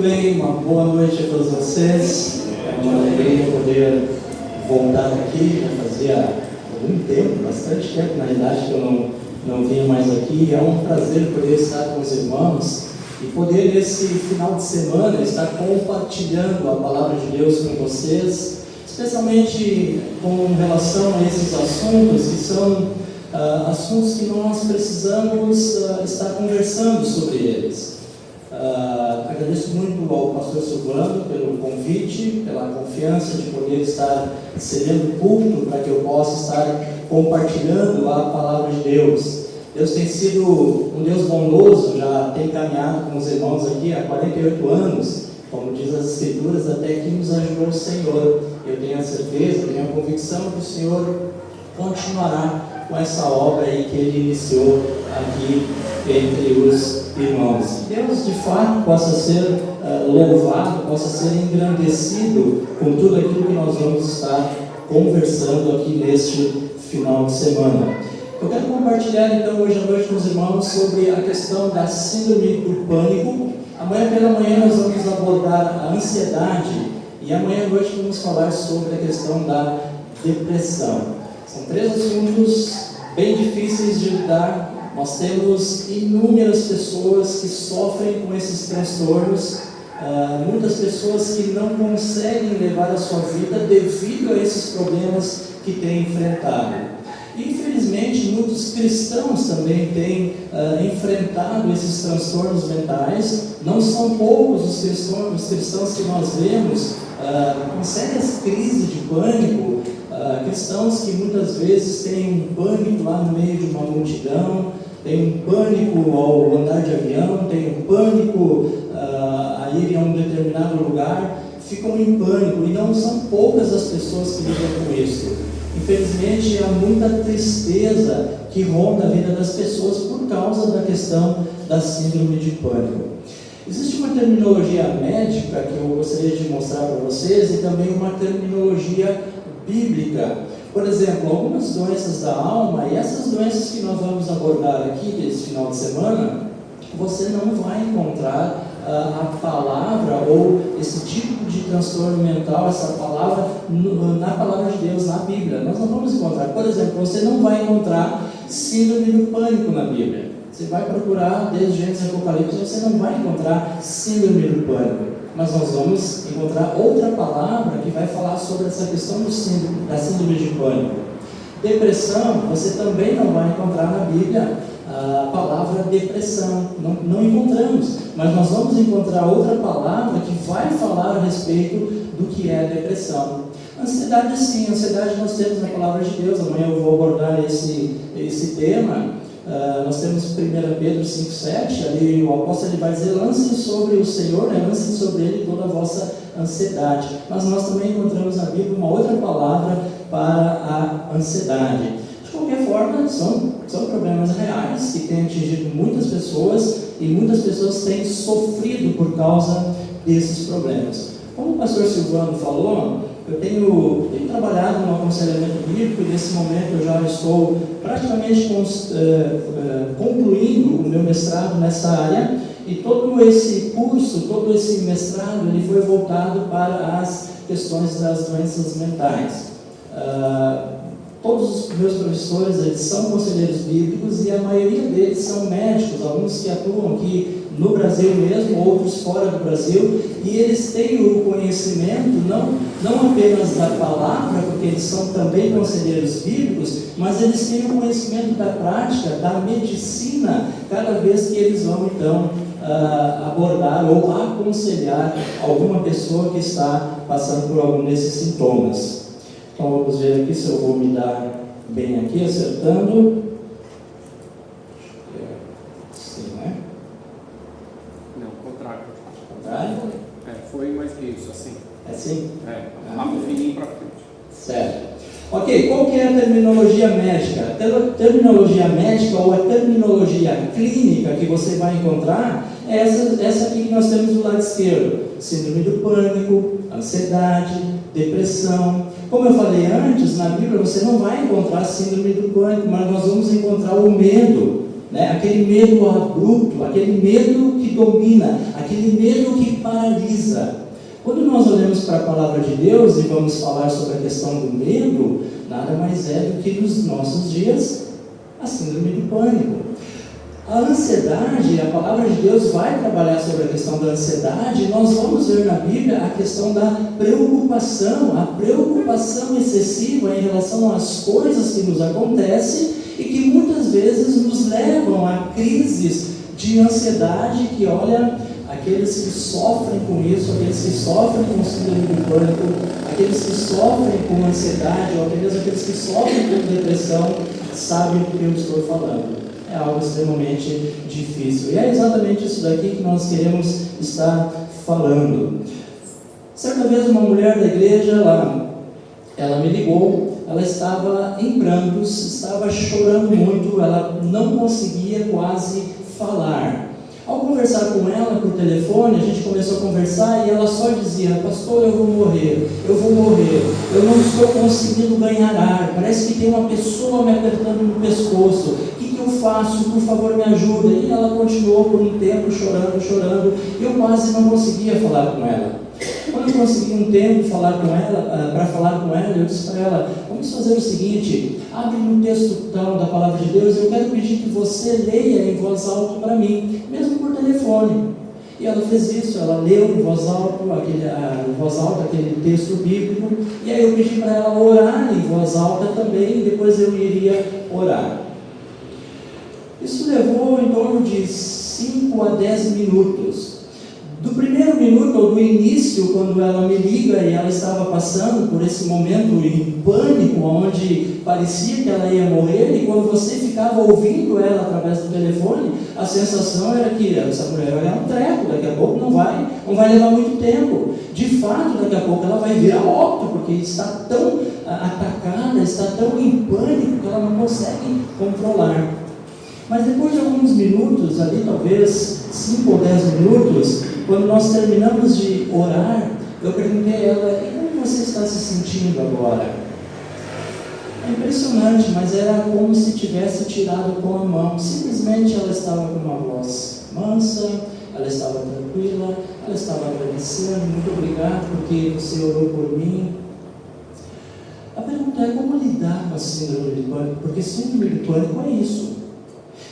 Bem, uma boa noite a todos vocês. É uma alegria poder voltar aqui. Já fazia algum tempo, bastante tempo, na realidade, que eu não vinha mais aqui. É um prazer poder estar com os irmãos e poder, nesse final de semana, estar compartilhando a palavra de Deus com vocês, especialmente com relação a esses assuntos que são assuntos que nós precisamos estar conversando sobre eles. Agradeço muito ao pastor Silvano pelo convite, pela confiança de poder estar cedendo culto para que eu possa estar compartilhando a palavra de Deus. Deus tem sido um Deus bondoso, já tem caminhado com os irmãos aqui há 48 anos, como diz as Escrituras, até que nos ajudou o Senhor. Eu tenho a certeza, tenho a convicção que o Senhor continuará com essa obra aí que Ele iniciou aqui entre os irmãos. Que Deus de fato possa ser louvado, possa ser engrandecido com tudo aquilo que nós vamos estar conversando aqui neste final de semana. Eu quero compartilhar então hoje à noite com os irmãos sobre a questão da síndrome do pânico. Amanhã pela manhã nós vamos abordar a ansiedade e amanhã à noite vamos falar sobre a questão da depressão. São três assuntos bem difíceis de lidar. Nós temos inúmeras pessoas que sofrem com esses transtornos, muitas pessoas que não conseguem levar a sua vida devido a esses problemas que têm enfrentado. Infelizmente, muitos cristãos também têm enfrentado esses transtornos mentais. Não são poucos os cristãos que nós vemos com sérias crises de pânico, cristãos que muitas vezes têm um pânico lá no meio de uma multidão, têm um pânico ao andar de avião, têm um pânico a ir a um determinado lugar, ficam em pânico, e não são poucas as pessoas que lidam com isso. Infelizmente, há muita tristeza que ronda a vida das pessoas por causa da questão da síndrome de pânico. Existe uma terminologia médica que eu gostaria de mostrar para vocês e também uma terminologia bíblica. Por exemplo, algumas doenças da alma, e essas doenças que nós vamos abordar aqui nesse final de semana, você não vai encontrar a palavra ou esse tipo de transtorno mental, essa palavra, na palavra de Deus, na Bíblia. Nós não vamos encontrar. Por exemplo, você não vai encontrar síndrome do pânico na Bíblia. Você vai procurar desde Gênesis e Apocalipse, você não vai encontrar síndrome do pânico. Mas nós vamos encontrar outra palavra que vai falar sobre essa questão da síndrome de pânico. Depressão, você também não vai encontrar na Bíblia a palavra depressão, não encontramos, mas nós vamos encontrar outra palavra que vai falar a respeito do que é a depressão. Ansiedade, sim, ansiedade nós temos na palavra de Deus. Amanhã eu vou abordar esse tema. Nós temos 1 Pedro 5,7, ali o apóstolo vai dizer: lancem sobre o Senhor, lancem sobre Ele toda a vossa ansiedade. Mas nós também encontramos na Bíblia uma outra palavra para a ansiedade. De qualquer forma, são problemas reais que têm atingido muitas pessoas e muitas pessoas têm sofrido por causa desses problemas. Como o pastor Silvano falou, eu tenho trabalhado no aconselhamento bíblico e nesse momento eu já estou praticamente concluindo o meu mestrado nessa área, e todo esse curso, todo esse mestrado, ele foi voltado para as questões das doenças mentais. Todos os meus professores, eles são conselheiros bíblicos e a maioria deles são médicos, alguns que atuam aqui no Brasil mesmo, outros fora do Brasil, e eles têm o conhecimento não apenas da palavra, porque eles são também conselheiros bíblicos, mas eles têm o conhecimento da prática, da medicina, cada vez que eles vão então abordar ou aconselhar alguma pessoa que está passando por algum desses sintomas. Então vamos ver aqui se eu vou me dar bem aqui, acertando. Sim, né? Não, contrário. Contrário? Foi mais que isso, assim. É assim? Lá no fininho para frente. Certo. Ok, qual que é a terminologia médica? A terminologia médica ou a terminologia clínica que você vai encontrar é essa aqui que nós temos do lado esquerdo: síndrome do pânico, ansiedade, depressão. Como eu falei antes, na Bíblia você não vai encontrar síndrome do pânico, mas nós vamos encontrar o medo, né? Aquele medo abrupto, aquele medo que domina, aquele medo que paralisa. Quando nós olhamos para a palavra de Deus e vamos falar sobre a questão do medo, nada mais é do que nos nossos dias a síndrome do pânico. A ansiedade, a palavra de Deus vai trabalhar sobre a questão da ansiedade. Nós vamos ver na Bíblia a questão da preocupação, a preocupação excessiva em relação às coisas que nos acontecem e que muitas vezes nos levam a crises de ansiedade que, olha, aqueles que sofrem com isso, aqueles que sofrem com síndrome do pânico, aqueles que sofrem com ansiedade, ou aqueles que sofrem com depressão, sabem do que eu estou falando. É algo extremamente difícil. E é exatamente isso daqui que nós queremos estar falando. Certa vez uma mulher da igreja, ela me ligou, ela estava em prantos, estava chorando muito, ela não conseguia quase falar. Ao conversar com ela por telefone, a gente começou a conversar e ela só dizia: pastor, eu vou morrer, eu não estou conseguindo ganhar ar, parece que tem uma pessoa me apertando no pescoço, o que eu faço? Por favor, me ajuda. E ela continuou por um tempo chorando, e eu quase não conseguia falar com ela. Quando eu consegui um tempo para falar com ela, eu disse para ela: vamos fazer o seguinte, abre no texto tal da palavra de Deus, eu quero pedir que você leia em voz alta para mim, mesmo por telefone. E ela fez isso, ela leu em voz alta aquele texto bíblico, e aí eu pedi para ela orar em voz alta também, e depois eu iria orar. Isso levou em torno de 5 a 10 minutos. Do primeiro minuto, ou do início, quando ela me liga e ela estava passando por esse momento em pânico, onde parecia que ela ia morrer, e quando você ficava ouvindo ela através do telefone, a sensação era que essa mulher vai dar um treco, daqui a pouco não vai levar muito tempo. De fato, daqui a pouco ela vai vir a óbito, porque está tão atacada, está tão em pânico que ela não consegue controlar. Mas depois de alguns minutos, ali talvez 5 ou 10 minutos, quando nós terminamos de orar, eu perguntei a ela: e como você está se sentindo agora? É impressionante, mas era como se tivesse tirado com a mão. Simplesmente ela estava com uma voz mansa, ela estava tranquila, ela estava agradecendo: muito obrigado porque você orou por mim. A pergunta é: como lidar com a síndrome do pânico? Porque síndrome do pânico é isso.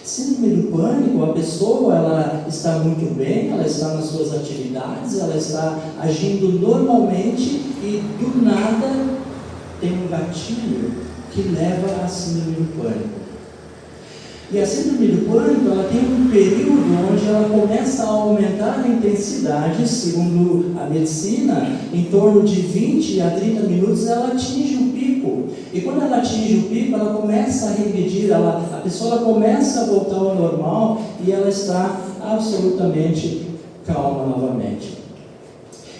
Síndrome do pânico, a pessoa ela está muito bem, ela está nas suas atividades, ela está agindo normalmente e do nada tem um gatilho que leva à síndrome do pânico. E a síndrome do pânico, ela tem um período onde ela começa a aumentar a intensidade, segundo a medicina, em torno de 20 a 30 minutos ela atinge o pico. E quando ela atinge o pico, ela começa a regredir, a pessoa começa a voltar ao normal e ela está absolutamente calma novamente.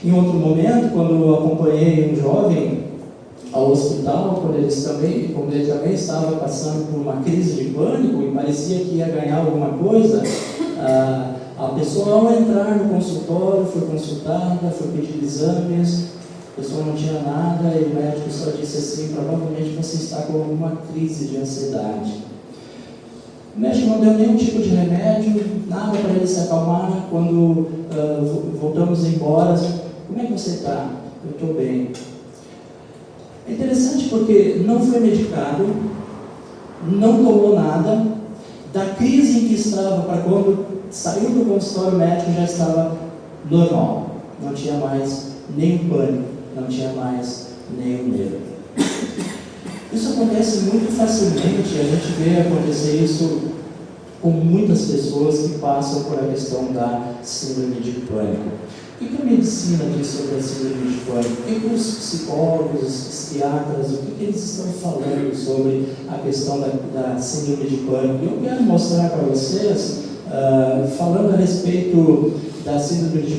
Em outro momento, quando eu acompanhei um jovem ao hospital, quando ele também estava passando por uma crise de pânico e parecia que ia ganhar alguma coisa, a pessoa, ao entrar no consultório, foi consultada, foi pedir exames, a pessoa não tinha nada e o médico só disse assim: provavelmente você está com alguma crise de ansiedade. O médico não deu nenhum tipo de remédio, nada para ele se acalmar. Quando voltamos embora: como é que você está? Eu estou bem. É interessante porque não foi medicado, não tomou nada, da crise em que estava para quando saiu do consultório médico já estava normal, não tinha mais nenhum pânico, não tinha mais nenhum medo. Isso acontece muito facilmente, a gente vê acontecer isso com muitas pessoas que passam por a questão da síndrome de pânico. O que a medicina diz sobre a síndrome de pânico? O que os psicólogos, os psiquiatras, o que eles estão falando sobre a questão da síndrome de pânico? Eu quero mostrar para vocês, falando a respeito da síndrome de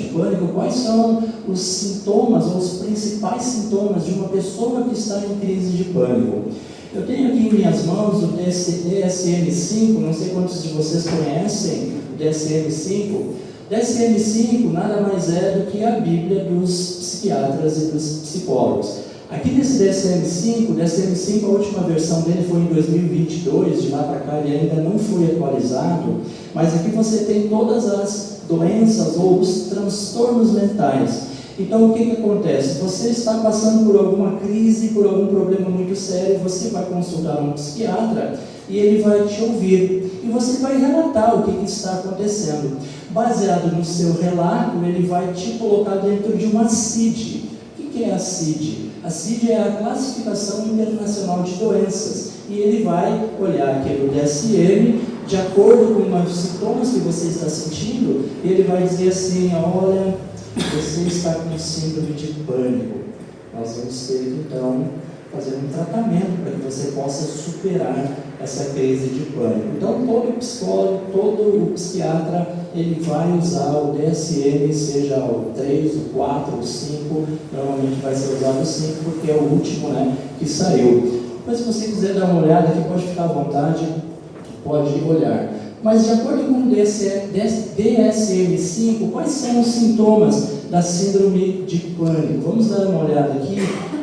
pânico, quais são os sintomas, ou os principais sintomas de uma pessoa que está em crise de pânico. Eu tenho aqui em minhas mãos o DSM-5, não sei quantos de vocês conhecem o DSM-5. DSM-5 nada mais é do que a Bíblia dos psiquiatras e dos psicólogos. Aqui nesse DSM-5, a última versão dele foi em 2022, de lá para cá ele ainda não foi atualizado, mas aqui você tem todas as doenças ou os transtornos mentais. Então, o que acontece? Você está passando por alguma crise, por algum problema muito sério, você vai consultar um psiquiatra e ele vai te ouvir. E você vai relatar o que está acontecendo. Baseado no seu relato, ele vai te colocar dentro de uma CID. O que é a CID? A CID é a Classificação Internacional de Doenças. E ele vai olhar aquele DSM, de acordo com os sintomas que você está sentindo, e ele vai dizer assim: olha, você está com síndrome de pânico. Nós vamos ter que, então, fazer um tratamento para que você possa superar essa crise de pânico. Então, todo psicólogo, todo o psiquiatra, ele vai usar o DSM, seja o 3, o 4, o 5, normalmente vai ser usado o 5, porque é o último, né, que saiu. Mas se você quiser dar uma olhada aqui, pode ficar à vontade, pode olhar. Mas de acordo com o DSM-5, quais são os sintomas da síndrome de pânico? Vamos dar uma olhada aqui.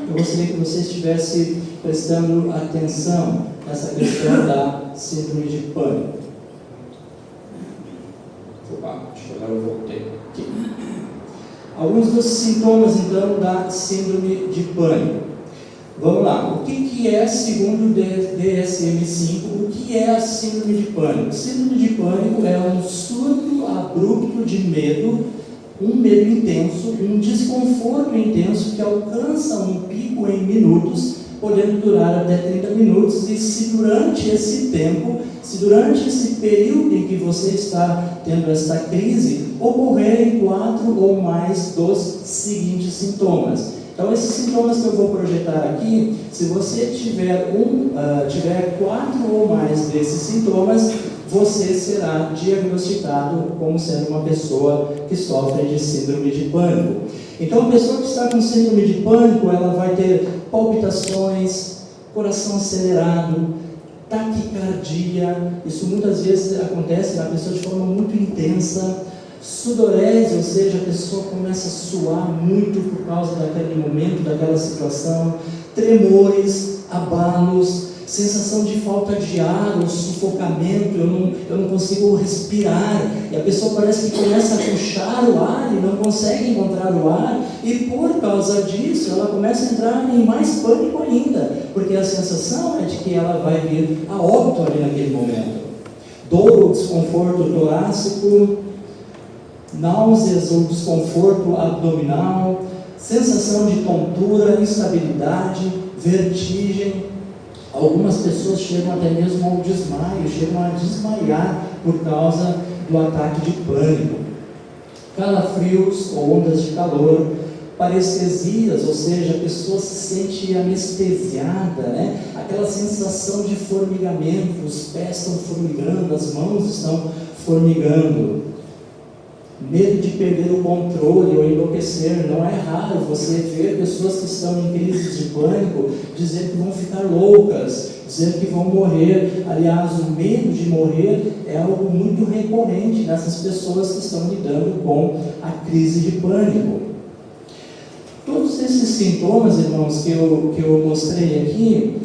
Eu gostaria que você estivesse prestando atenção nessa questão da síndrome de pânico. Opa, acho que agora eu voltei aqui. Alguns dos sintomas, então, da síndrome de pânico. Vamos lá, o que é, segundo o DSM-5, o que é a síndrome de pânico? Síndrome de pânico é um surto abrupto de medo, um medo intenso, um desconforto intenso que alcança um pico em minutos, podendo durar até 30 minutos, e se durante esse tempo, se durante esse período em que você está tendo esta crise, ocorrerem 4 ou mais dos seguintes sintomas. Então, esses sintomas que eu vou projetar aqui, se você tiver 4 ou mais desses sintomas, você será diagnosticado como sendo uma pessoa que sofre de síndrome de pânico. Então, a pessoa que está com síndrome de pânico, ela vai ter palpitações, coração acelerado, taquicardia. Isso muitas vezes acontece na pessoa de forma muito intensa. Sudorese, ou seja, a pessoa começa a suar muito por causa daquele momento, daquela situação. Tremores, abalos, sensação de falta de ar ou sufocamento, eu não consigo respirar, e a pessoa parece que começa a puxar o ar e não consegue encontrar o ar, e por causa disso ela começa a entrar em mais pânico ainda, porque a sensação é de que ela vai vir a óbito ali naquele momento. Dor ou desconforto torácico, náuseas ou desconforto abdominal, sensação de tontura, instabilidade, vertigem. Algumas pessoas chegam até mesmo ao desmaio, chegam a desmaiar por causa do ataque de pânico. Calafrios ou ondas de calor, parestesias, ou seja, a pessoa se sente anestesiada, né? Aquela sensação de formigamento, os pés estão formigando, as mãos estão formigando. Medo de perder o controle ou enlouquecer. Não é raro você ver pessoas que estão em crise de pânico dizer que vão ficar loucas, dizer que vão morrer. Aliás, o medo de morrer é algo muito recorrente nessas pessoas que estão lidando com a crise de pânico. Todos esses sintomas, irmãos, que eu mostrei aqui,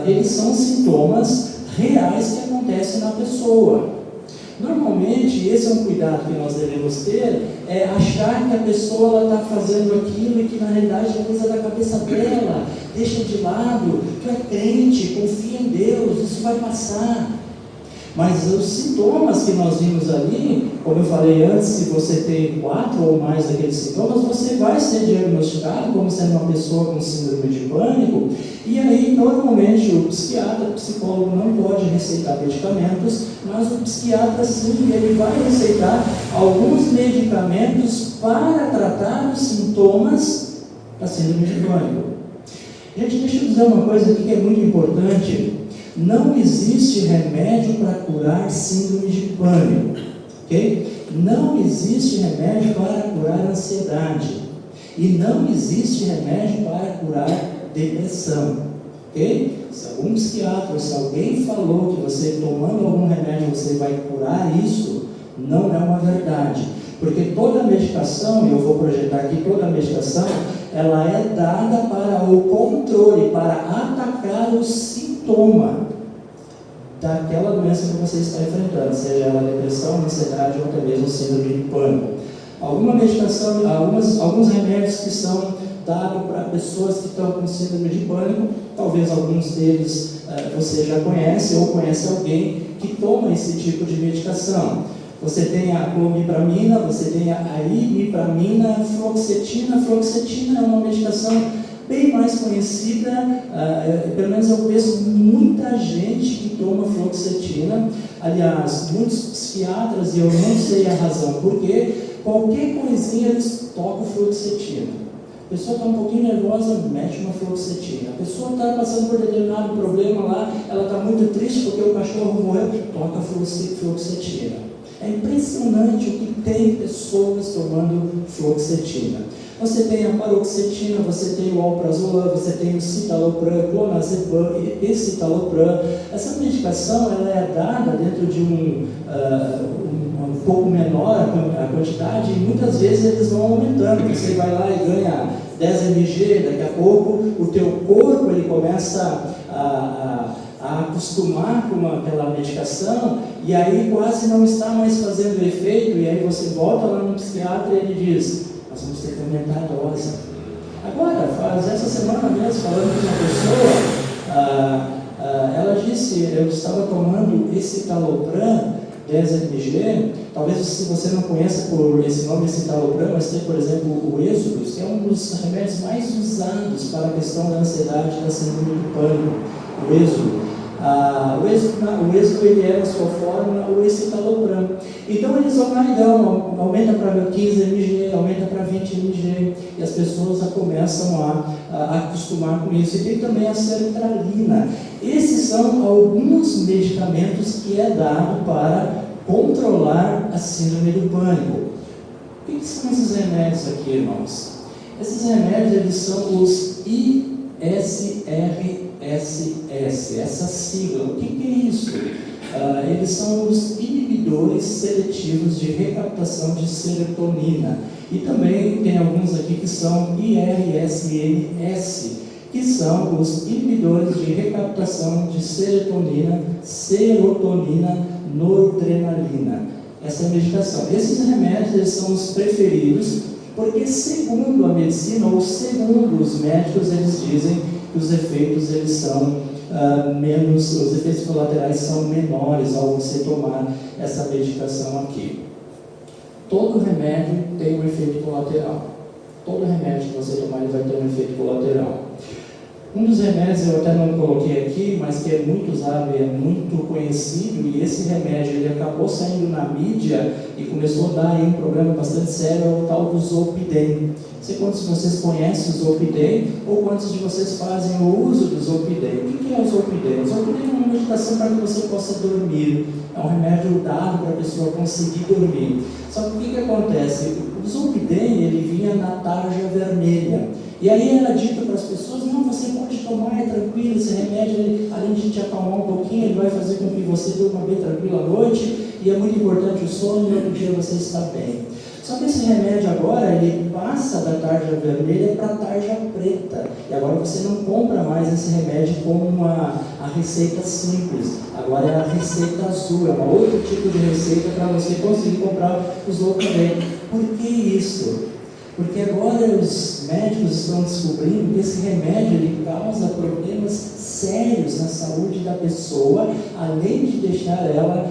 eles são sintomas reais que acontecem na pessoa. Normalmente, esse é um cuidado que nós devemos ter, é achar que a pessoa está fazendo aquilo e que na realidade é coisa da cabeça dela. Deixa de lado, tu é crente, confia em Deus, isso vai passar. Mas os sintomas que nós vimos ali, como eu falei antes, se você tem 4 ou mais daqueles sintomas, você vai ser diagnosticado como sendo uma pessoa com síndrome de pânico. E aí, normalmente, o psiquiatra, o psicólogo não pode receitar medicamentos, mas o psiquiatra sim, ele vai receitar alguns medicamentos para tratar os sintomas da síndrome de pânico. Gente, deixa eu dizer uma coisa aqui que é muito importante. Não existe remédio para curar síndrome de pânico, ok? Não existe remédio para curar ansiedade. E não existe remédio para curar depressão, ok? Se algum psiquiatra, se alguém falou que você tomando algum remédio você vai curar isso, não é uma verdade. Porque toda medicação, eu vou projetar aqui, toda medicação, ela é dada para o controle, para atacar o sintoma. daquela doença que você está enfrentando, seja ela depressão, ansiedade ou até mesmo síndrome de pânico. Alguma medicação, alguns remédios que são dados para pessoas que estão com síndrome de pânico, talvez alguns deles você já conhece ou conhece alguém que toma esse tipo de medicação. Você tem a clomipramina, você tem a imipramina, fluoxetina. Fluoxetina é uma medicação bem mais conhecida, pelo menos eu conheço muita gente que toma fluoxetina. Aliás, muitos psiquiatras, e eu não sei a razão por quê, qualquer coisinha eles tocam fluoxetina. A pessoa está um pouquinho nervosa, mete uma fluoxetina. A pessoa está passando por determinado problema lá, ela está muito triste porque o cachorro morreu, toca fluoxetina. É impressionante o que tem pessoas tomando fluoxetina. Você tem a paroxetina, você tem o alprazolam, você tem o citalopram, clonazepam, escitalopram. Essa medicação ela é dada dentro de um pouco menor a quantidade, e muitas vezes eles vão aumentando. Você vai lá e ganha 10 mg, daqui a pouco o teu corpo ele começa a acostumar com aquela medicação, e aí quase não está mais fazendo efeito, e aí você volta lá no psiquiatra e ele diz: nós vamos ter que aumentar a dose. Agora, essa semana mesmo, falando com uma pessoa, ela disse: eu estava tomando escitalopram 10 mg, talvez se você não conheça por esse nome escitalopram, mas tem, por exemplo, o Êxodos, que é um dos remédios mais usados para a questão da ansiedade e da síndrome do pânico, o Êxodo. O Êxodo ele é, na sua fórmula, o escitalopram. Então eles vão lá e dão, aumenta para 15 mg, aumenta para 20 mg, e as pessoas já começam a acostumar com isso. E tem também a sertralina. Esses são alguns medicamentos que é dado para controlar a síndrome do pânico. O que são esses remédios aqui, irmãos? Esses remédios eles são os ISRSS, essa sigla. O que é isso? Eles são os inibidores seletivos de recaptação de serotonina. E também tem alguns aqui que são IRSNS, que são os inibidores de recaptação de serotonina, noradrenalina. Essa é a medicação. Esses remédios eles são os preferidos, porque segundo a medicina, ou segundo os médicos, eles dizem que os efeitos eles são menos, os efeitos colaterais são menores ao você tomar essa medicação aqui. Todo remédio tem um efeito colateral. Todo remédio que você tomar ele vai ter um efeito colateral. Um dos remédios eu até não coloquei aqui, mas que é muito usado e é muito conhecido, e esse remédio ele acabou saindo na mídia e começou a dar aí um problema bastante sério, é o tal do Zolpidem. Não sei quantos de vocês conhecem o Zolpidem ou quantos de vocês fazem o uso do Zolpidem. O que é o Zolpidem? O Zolpidem é uma medicação para que você possa dormir. É um remédio dado para a pessoa conseguir dormir. Só que o que acontece? O Zolpidem ele vinha na tarja vermelha. E aí era dito para as pessoas: não, você pode tomar, é tranquilo, esse remédio, ele, além de te acalmar um pouquinho, ele vai fazer com que você durma bem tranquilo à noite, e é muito importante o sono, e no outro dia você está bem. Só que esse remédio agora, ele passa da tarja vermelha para a tarja preta, e agora você não compra mais esse remédio como a receita simples, agora é a receita azul, é um outro tipo de receita para você conseguir comprar os Zolpidem. Por que isso? Porque agora os médicos estão descobrindo que esse remédio ele causa problemas sérios na saúde da pessoa, além de deixar ela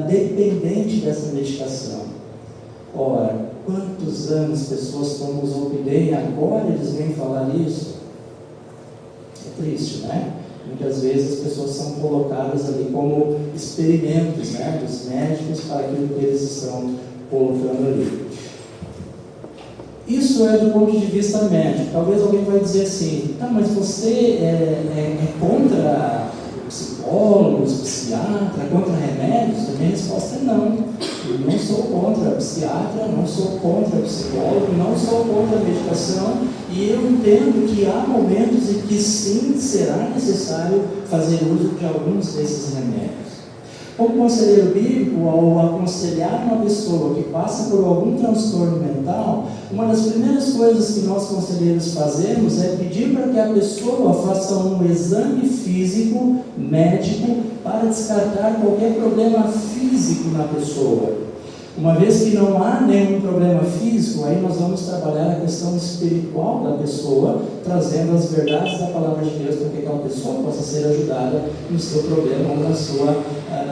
dependente dessa medicação. Ora, quantos anos pessoas tomam Zolpidem e agora eles vêm falar isso? É triste, né? Muitas vezes as pessoas são colocadas ali como experimentos, né, dos médicos para aquilo que eles estão colocando ali. Isso é do ponto de vista médico. Talvez alguém vai dizer assim: tá, mas você é contra psicólogos, psiquiatra, contra remédios? A minha resposta é não. Eu não sou contra psiquiatra, não sou contra psicólogo, não sou contra a medicação, e eu entendo que há momentos em que sim será necessário fazer uso de alguns desses remédios. Como conselheiro bíblico, ao aconselhar uma pessoa que passa por algum transtorno mental, uma das primeiras coisas que nós conselheiros fazemos é pedir para que a pessoa faça um exame físico, médico, para descartar qualquer problema físico na pessoa. Uma vez que não há nenhum problema físico, aí nós vamos trabalhar a questão espiritual da pessoa, trazendo as verdades da palavra de Deus para que aquela pessoa possa ser ajudada no seu problema ou na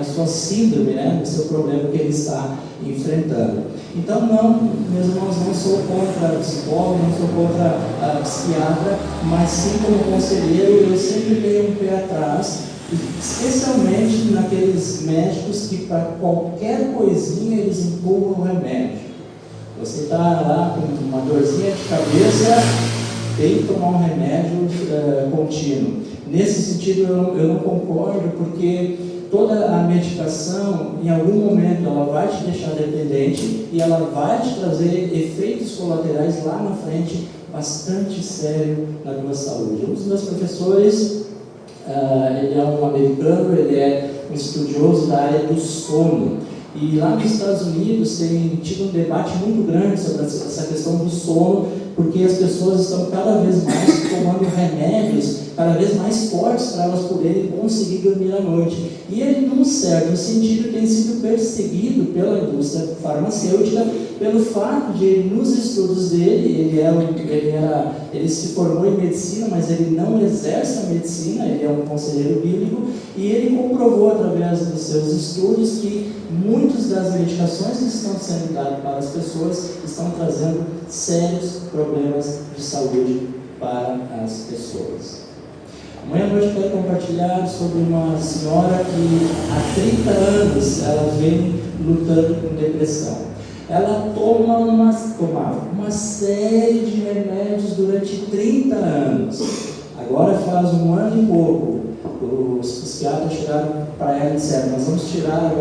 sua síndrome, no seu problema que ele está enfrentando. Então, não, meus irmãos, não sou contra psicólogo, não sou contra psiquiatra, mas sim como conselheiro, eu sempre tenho um pé atrás, especialmente naqueles médicos que para qualquer coisinha eles empurram o remédio. Você está lá com uma dorzinha de cabeça, tem que tomar um remédio contínuo. Nesse sentido eu não concordo, porque toda a medicação, em algum momento, ela vai te deixar dependente e ela vai te trazer efeitos colaterais lá na frente bastante sérios na tua saúde. Um dos meus professores, ele é um americano, ele é um estudioso da área do sono. E lá nos Estados Unidos tem tido um debate muito grande sobre essa questão do sono, porque as pessoas estão cada vez mais tomando remédios cada vez mais fortes para elas poderem conseguir dormir à noite. E ele, num certo sentido, tem sido perseguido pela indústria farmacêutica pelo fato de ele, nos estudos dele, ele se formou em medicina, mas ele não exerce a medicina, ele é um conselheiro bíblico, e ele comprovou através dos seus estudos que muitas das medicações que estão sendo dadas para as pessoas estão trazendo sérios problemas de saúde para as pessoas. Amanhã à noite eu quero compartilhar sobre uma senhora que há 30 anos ela vem lutando com depressão. Ela tomava uma série de remédios durante 30 anos. Agora faz um ano e pouco, os psiquiatras chegaram para ela e disseram: nós vamos tirar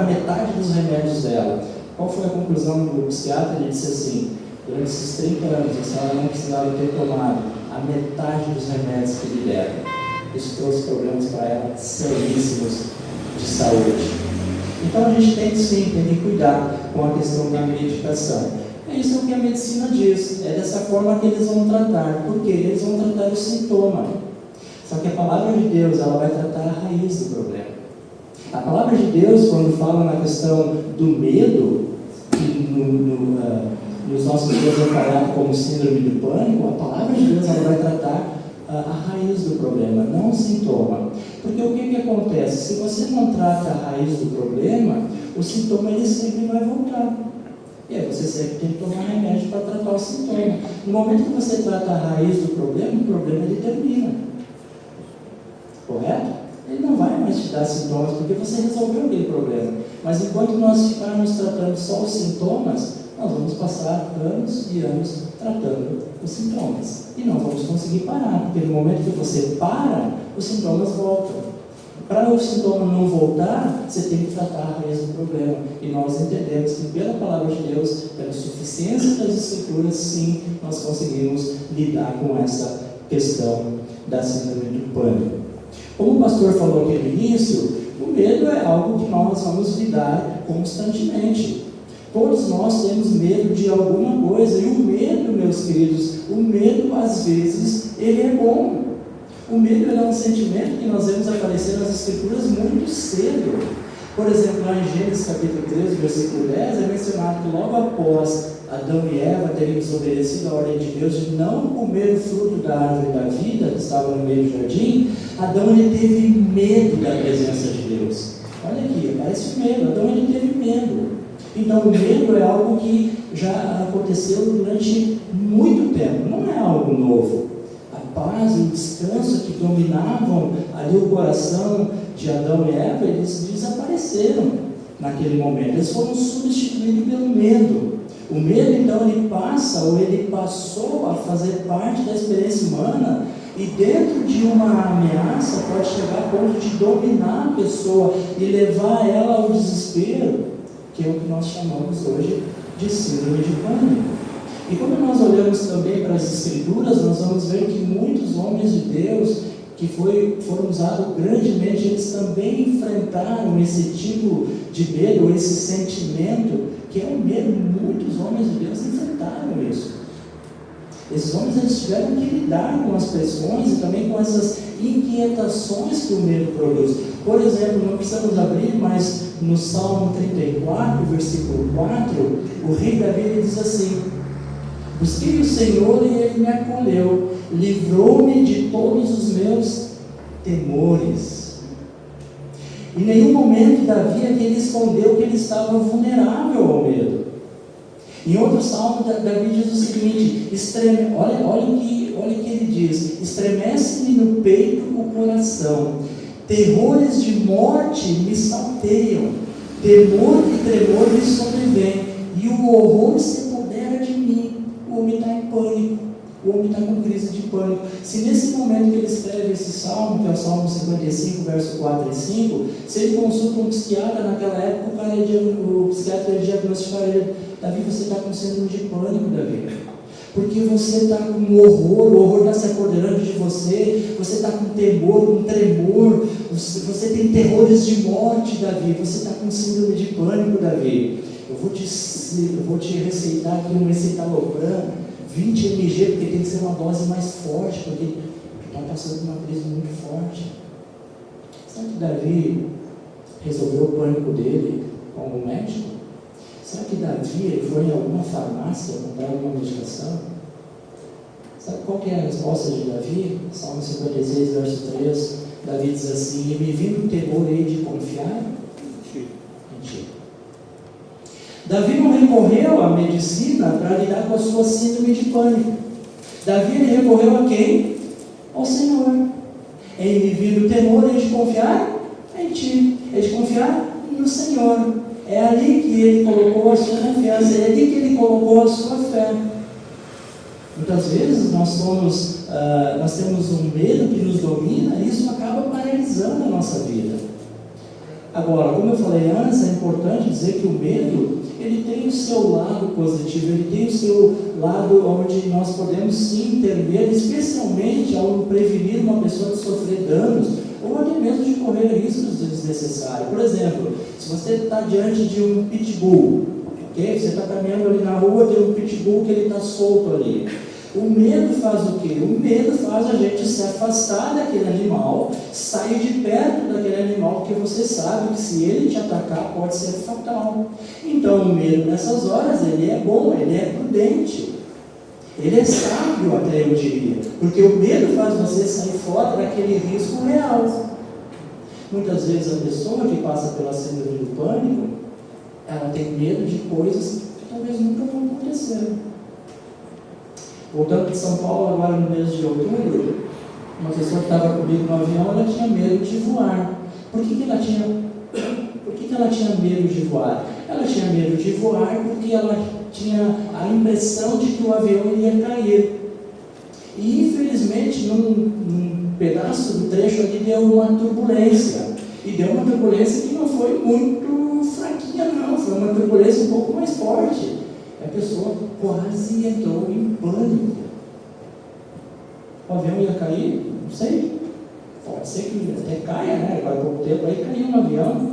a metade dos remédios dela. Qual foi a conclusão do psiquiatra? Ele disse assim: durante esses 30 anos a senhora não precisava ter tomado a metade dos remédios que lhe deram. Isso trouxe problemas para ela seríssimos de saúde. Então a gente tem que cuidar com a questão da medicação. Isso é o que a medicina diz, é dessa forma que eles vão tratar, porque eles vão tratar o sintoma. Só que a palavra de Deus, ela vai tratar a raiz do problema. A palavra de Deus, quando fala na questão do medo, que nos nossos dias é falado como síndrome do pânico, a palavra de Deus, ela vai tratar a raiz do problema, não o sintoma. Porque o que acontece? Se você não trata a raiz do problema, o sintoma ele sempre vai voltar. E aí você sempre tem que tomar remédio para tratar o sintoma. No momento que você trata a raiz do problema, o problema ele termina. Correto? Ele não vai mais te dar sintomas, porque você resolveu aquele problema. Mas enquanto nós ficarmos tratando só os sintomas, nós vamos passar anos e anos tratando os sintomas. E não vamos conseguir parar, porque no momento que você para, os sintomas voltam. Para o sintoma não voltar, você tem que tratar a raiz do problema. E nós entendemos que pela palavra de Deus, pela suficiência das Escrituras, sim, nós conseguimos lidar com essa questão da síndrome do pânico. Como o pastor falou aqui no início, o medo é algo que nós vamos lidar constantemente. Todos nós temos medo de alguma coisa, e o medo, meus queridos, o medo às vezes, ele é bom. O medo é um sentimento que nós vemos aparecer nas Escrituras muito cedo. Por exemplo, lá em Gênesis capítulo 13, versículo 10, é mencionado que logo após Adão e Eva terem desobedecido a ordem de Deus de não comer o fruto da árvore da vida, que estava no meio do jardim, Adão ele teve medo da presença de Deus. Olha aqui, aparece o medo. Adão ele teve medo. Então o medo é algo que já aconteceu durante muito tempo, não é algo novo. A paz e o descanso que dominavam ali o coração de Adão e Eva, eles desapareceram naquele momento, eles foram substituídos pelo medo. O medo então ele passa, ou ele passou a fazer parte da experiência humana, e dentro de uma ameaça pode chegar a ponto de dominar a pessoa e levar ela ao desespero, que é o que nós chamamos hoje de síndrome de pânico. E quando nós olhamos também para as Escrituras, nós vamos ver que muitos homens de Deus que foram usados grandemente, eles também enfrentaram esse tipo de medo, esse sentimento, que é o medo. Muitos homens de Deus enfrentaram isso. Esses homens eles tiveram que lidar com as pressões e também com essas inquietações que o medo produz. Por exemplo, não precisamos abrir, mas no Salmo 34, versículo 4, o rei Davi ele diz assim: busquei o Senhor e Ele me acolheu, livrou-me de todos os meus temores. Em nenhum momento Davi ele escondeu que ele estava vulnerável ao medo. Em outro salmo, Davi diz o seguinte: olha o que ele diz: estremece-me no peito o coração, terrores de morte me salteiam, temor e tremor me sobrevêm, e o horror se apodera de mim. O homem está em pânico, o homem está com crise de pânico. Se nesse momento que ele escreve esse salmo, que é o Salmo 55, verso 4 e 5, se ele consulta um psiquiatra naquela época, o psiquiatra diagnosticaria: Davi, você está com síndrome de pânico, Davi, porque você está com o horror está se apoderando de você, você está com temor, com tremor, você tem terrores de morte, Davi, você está com síndrome de pânico, Davi. Eu vou te receitar aqui um escitalopram, 20 mg, porque tem que ser uma dose mais forte, porque está passando uma crise muito forte. Será que Davi resolveu o pânico dele com o médico? Será que Davi foi em alguma farmácia comprar alguma medicação? Sabe qual que é a resposta de Davi? Salmo 56, verso 3, Davi diz assim: e me vindo o temor hei de confiar? Mentira. Davi não recorreu à medicina para lidar com a sua síndrome de pânico. Davi ele recorreu a quem? Ao Senhor. Em me vindo o temor hei de confiar em ti, hei de confiar no Senhor. É ali que ele colocou a sua confiança, é ali que ele colocou a sua fé. Muitas vezes nós temos um medo que nos domina e isso acaba paralisando a nossa vida. Agora, como eu falei antes, é importante dizer que o medo ele tem o seu lado positivo, ele tem o seu lado onde nós podemos sim ter medo, especialmente ao prevenir uma pessoa de sofrer danos ou até mesmo de correr riscos desnecessários. Por exemplo, se você está diante de um pitbull, okay? Você está caminhando ali na rua, tem um pitbull que ele está solto ali. O medo faz o quê? O medo faz a gente se afastar daquele animal, sair de perto daquele animal, porque você sabe que se ele te atacar pode ser fatal. Então o medo nessas horas ele é bom, ele é prudente, ele é sábio até eu diria, porque o medo faz você sair fora daquele risco real. Muitas vezes a pessoa que passa pela síndrome do pânico, ela tem medo de coisas que talvez nunca vão acontecer. Voltando de São Paulo agora no mês de outubro, uma pessoa que estava comigo no avião, ela tinha medo de voar. Por que ela tinha medo de voar? Ela tinha medo de voar porque ela tinha a impressão de que o avião ia cair. E infelizmente num pedaço do trecho ali deu uma turbulência. E deu uma turbulência que não foi muito fraquinha não, foi uma turbulência um pouco mais forte. A pessoa quase entrou em pânico. O avião ia cair? Não sei. Pode ser que até caia, né? Vai pouco tempo aí caiu um avião.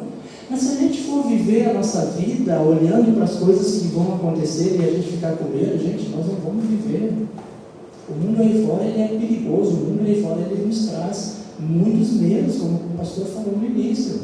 Mas se a gente for viver a nossa vida olhando para as coisas que vão acontecer e a gente ficar com medo, gente, nós não vamos viver. O mundo aí fora ele é perigoso, o mundo aí fora ele nos traz muitos medos, como o pastor falou no início.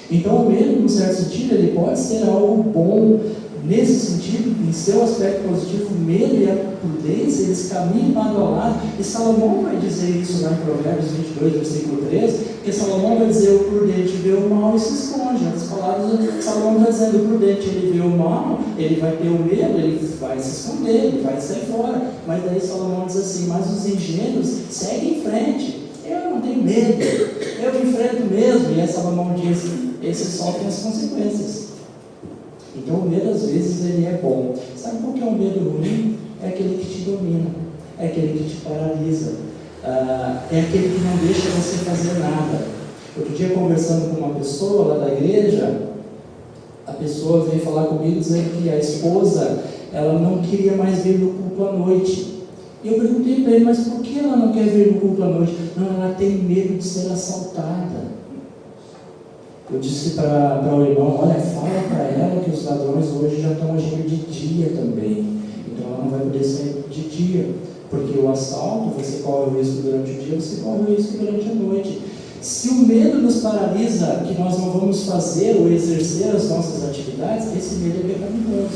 Então o medo, num certo sentido, ele pode ser algo bom. Nesse sentido, em seu aspecto positivo, o medo e a prudência, eles caminham lado a lado, e Salomão vai dizer isso lá em Provérbios 22, versículo 13, porque Salomão vai dizer: o prudente vê o mal e se esconde. Nas palavras, Salomão está dizendo: o prudente ele vê o mal, ele vai ter o medo, ele vai se esconder, ele vai sair fora. Mas daí Salomão diz assim: mas os ingênuos seguem em frente. Eu não tenho medo, eu enfrento mesmo. E aí Salomão diz: esses sofrem as consequências. Então o medo às vezes ele é bom. Sabe qual que é o medo ruim? É aquele que te domina, é aquele que te paralisa, é aquele que não deixa você fazer nada. Outro dia, conversando com uma pessoa lá da igreja, a pessoa veio falar comigo dizendo que a esposa, ela não queria mais vir no culto à noite. E eu perguntei para ele: mas por que ela não quer vir no culto à noite? Não, ela tem medo de ser assaltada. Eu disse para o irmão: olha, fala para ela que os ladrões hoje já estão agindo de dia também, então ela não vai poder sair de dia, porque o assalto, você corre o risco durante o dia, você corre o risco durante a noite. Se o medo nos paralisa, que nós não vamos fazer ou exercer as nossas atividades, esse medo é pecaminoso.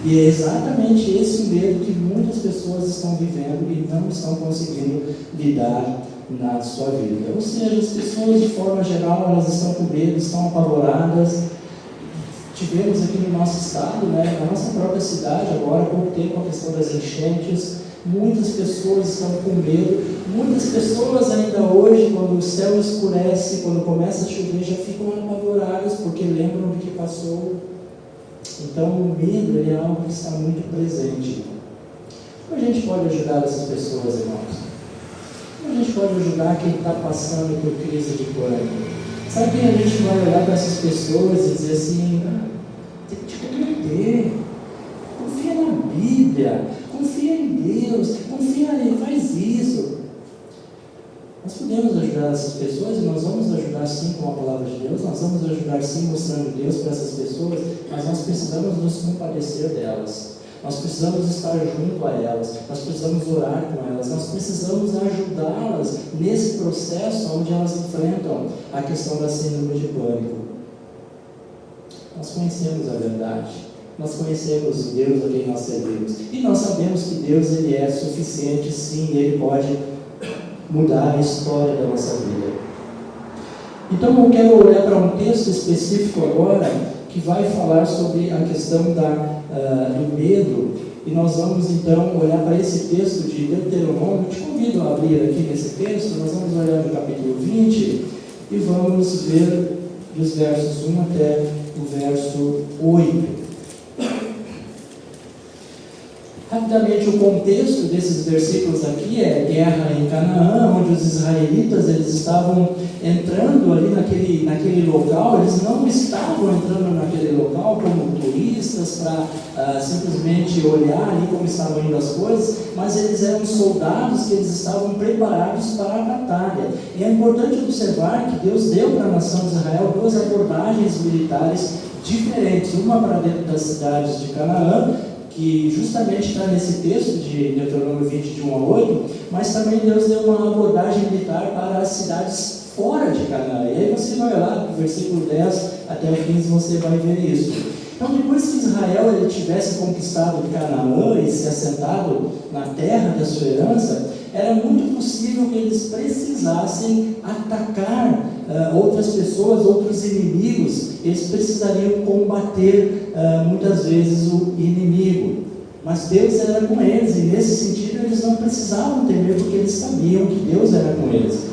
E é exatamente esse medo que muitas pessoas estão vivendo e não estão conseguindo lidar na sua vida. Ou seja, as pessoas de forma geral, elas estão com medo, estão apavoradas. Tivemos aqui no nosso estado, na nossa própria cidade, agora há pouco tempo, a questão das enchentes. Muitas pessoas estão com medo. Muitas pessoas ainda hoje, quando o céu escurece, quando começa a chover, já ficam apavoradas porque lembram do que passou. Então o medo é algo que está muito presente. Como a gente pode ajudar essas pessoas, irmãos? Como a gente pode ajudar quem está passando por crise de pânico? Sabe que a gente vai olhar para essas pessoas e dizer assim, tem que te compreender, confia na Bíblia, confia em Deus, confia nele, faz isso. Nós podemos ajudar essas pessoas e nós vamos ajudar sim com a palavra de Deus, nós vamos ajudar sim mostrando Deus para essas pessoas, mas nós precisamos nos compadecer delas. Nós precisamos estar junto a elas, nós precisamos orar com elas, nós precisamos ajudá-las nesse processo onde elas enfrentam a questão da síndrome de pânico. Nós conhecemos a verdade, nós conhecemos o Deus a quem nós servimos e nós sabemos que Deus ele é suficiente, sim, Ele pode mudar a história da nossa vida. Então eu quero olhar para um texto específico agora que vai falar sobre a questão do medo, e nós vamos então olhar para esse texto de Deuteronômio. Te convido a abrir aqui nesse texto, nós vamos olhar no capítulo 20 e vamos ver dos versos 1 até o verso 8. Rapidamente, o contexto desses versículos aqui é guerra em Canaã, onde os israelitas eles estavam entrando ali naquele local. Eles não estavam entrando naquele local como turistas para simplesmente olhar ali como estavam indo as coisas, mas eles eram soldados que eles estavam preparados para a batalha. E é importante observar que Deus deu para a nação de Israel duas abordagens militares diferentes, uma para dentro das cidades de Canaã, que justamente está nesse texto de Deuteronômio 20, de 1 a 8, mas também Deus deu uma abordagem militar para as cidades fora de Canaã. E aí você vai olhar do versículo 10 até o 15, você vai ver isso. Então, depois que Israel ele tivesse conquistado Canaã e se assentado na terra da sua herança, era muito possível que eles precisassem atacar outras pessoas, outros inimigos. Eles precisariam combater muitas vezes o inimigo. Mas Deus era com eles, e nesse sentido eles não precisavam temer, porque eles sabiam que Deus era com eles.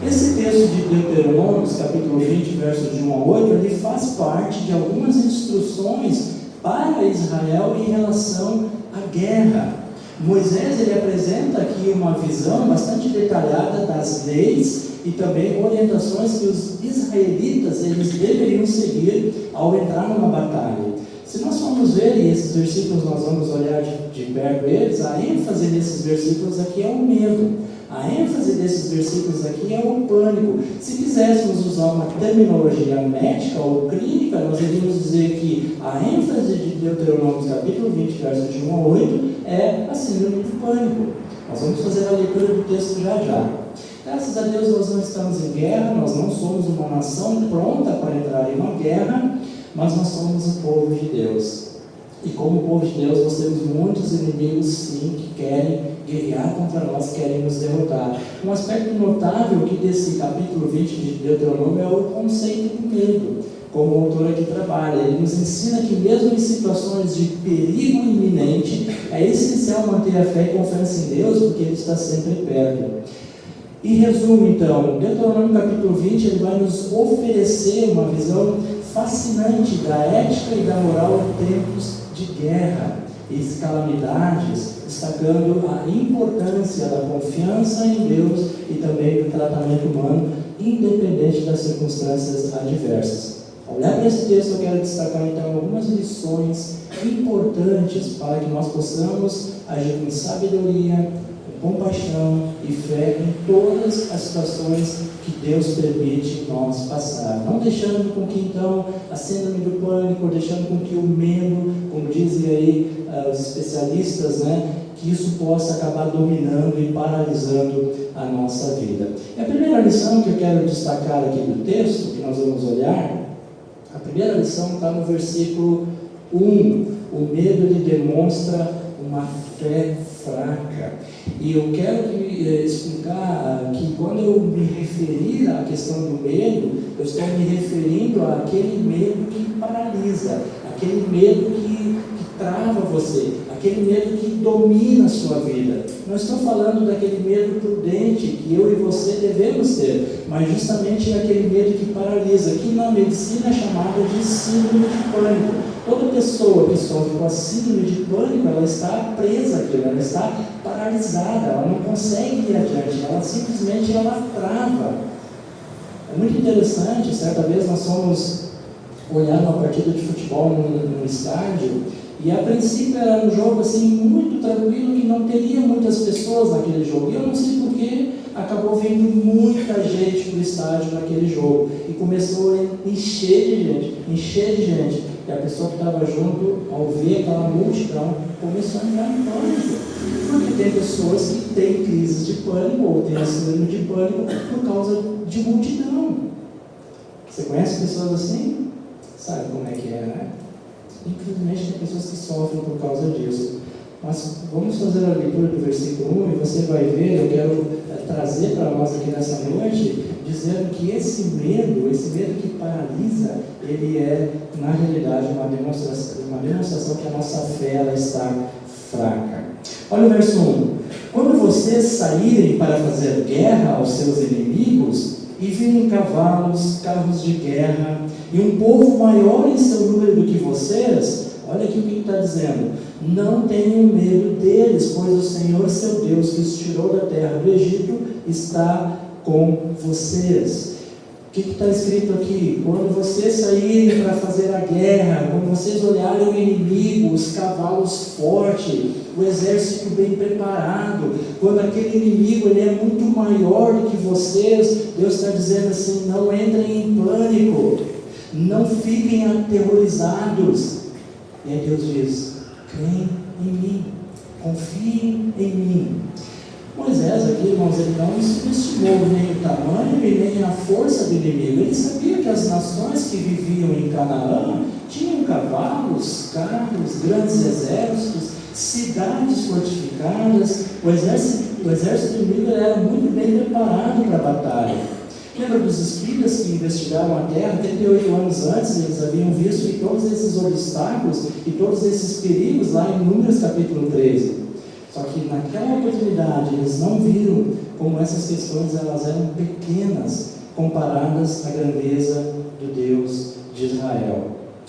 Esse texto de Deuteronômio, capítulo 20, versos de 1 a 8, ele faz parte de algumas instruções para Israel em relação à guerra. Moisés ele apresenta aqui uma visão bastante detalhada das leis e também orientações que os israelitas eles deveriam seguir ao entrar numa batalha. Se nós formos ver, e esses versículos nós vamos olhar de perto eles, a ênfase desses versículos aqui é o medo. A ênfase desses versículos aqui é o pânico. Se quiséssemos usar uma terminologia médica ou clínica, nós iríamos dizer que a ênfase de Deuteronômio capítulo 20, versos de 1 a 8, é a síndrome do pânico. Nós vamos fazer a leitura do texto já. Graças a Deus nós não estamos em guerra, nós não somos uma nação pronta para entrar em uma guerra, mas nós somos o povo de Deus. E como povo de Deus, nós temos muitos inimigos, sim, que querem guerrear contra nós, querem nos derrotar. Um aspecto notável aqui desse capítulo 20 de Deuteronômio é o conceito do medo, como o autor aqui trabalha. Ele nos ensina que mesmo em situações de perigo iminente, é essencial manter a fé e confiança em Deus, porque Ele está sempre perto. Em resumo, então, Deuteronômio capítulo 20, ele vai nos oferecer uma visão fascinante da ética e da moral em tempos de guerra e calamidades, destacando a importância da confiança em Deus e também do tratamento humano, independente das circunstâncias adversas. Ao olhar para esse texto, eu quero destacar então algumas lições importantes para que nós possamos agir com sabedoria, com compaixão e fé em todas as situações que Deus permite nós passar. Não deixando com que então a síndrome do pânico, deixando com que o medo, como dizem aí os especialistas, que isso possa acabar dominando e paralisando a nossa vida. E a primeira lição que eu quero destacar aqui do texto, que nós vamos olhar, a primeira lição está no versículo 1. O medo ele demonstra uma fé fraca. E eu quero explicar que quando eu me referir à questão do medo, eu estou me referindo àquele medo que paralisa, aquele medo que trava você, aquele medo que domina a sua vida. Não estou falando daquele medo prudente que eu e você devemos ter, mas justamente aquele medo que paralisa, que na medicina é chamada de síndrome de pânico. Toda pessoa que sofre com a síndrome de pânico, ela está presa aqui, ela está paralisada, ela não consegue ir adiante, ela simplesmente trava. É muito interessante, certa vez nós fomos olhar uma partida de futebol num estádio, e a princípio era um jogo assim muito tranquilo, que não teria muitas pessoas naquele jogo. E eu não sei porquê, acabou vindo muita gente para o estádio naquele jogo. E começou a encher de gente. E a pessoa que estava junto, ao ver aquela multidão, começou a entrar em pânico. Porque tem pessoas que têm crises de pânico, ou têm síndrome de pânico, por causa de multidão. Você conhece pessoas assim? Sabe como é que é, né? Infelizmente tem pessoas que sofrem por causa disso. Mas vamos fazer a leitura do versículo 1 e você vai ver, eu quero trazer para nós aqui nessa noite, dizendo que esse medo que paralisa, ele é, na realidade, uma demonstração que a nossa fé ela está fraca. Olha o verso 1. Quando vocês saírem para fazer guerra aos seus inimigos, e virem cavalos, carros de guerra, e um povo maior em seu número do que vocês, olha aqui o que está dizendo: não tenham medo deles, pois o Senhor seu Deus, que os tirou da terra do Egito, está com vocês. O que está escrito aqui? Quando vocês saírem para fazer a guerra, quando vocês olharem o inimigo, os cavalos fortes, o exército bem preparado, quando aquele inimigo ele é muito maior do que vocês, Deus está dizendo assim: não entrem em pânico, não fiquem aterrorizados. E aí Deus diz: creem em mim, confiem em mim. Moisés aqui, irmãos, ele não subestimou nem o tamanho e nem a força do inimigo. Ele sabia que as nações que viviam em Canaã tinham cavalos, carros, grandes exércitos, cidades fortificadas. O exército inimigo era muito bem preparado para a batalha. Lembra dos espias que investigaram a terra 38 anos antes? Eles haviam visto que todos esses obstáculos e todos esses perigos lá em Números capítulo 13. Só que naquela oportunidade eles não viram como essas questões elas eram pequenas comparadas à grandeza do Deus de Israel.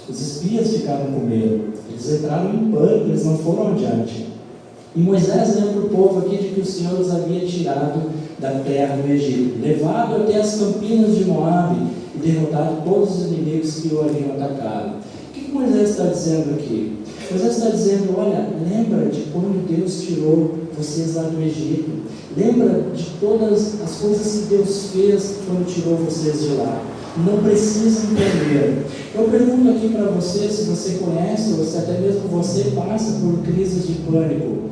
Os espias ficaram com medo, eles entraram em pânico, eles não foram adiante. E Moisés lembra o povo aqui de que o Senhor os havia tirado da terra do Egito, levado até as campinas de Moabe e derrotado todos os inimigos que o haviam atacado. O que Moisés está dizendo aqui? Moisés está dizendo: olha, lembra de quando Deus tirou vocês lá do Egito, lembra de todas as coisas que Deus fez quando tirou vocês de lá. Não precisam temer. Eu pergunto aqui para você, se você conhece, ou se até mesmo você passa por crises de pânico.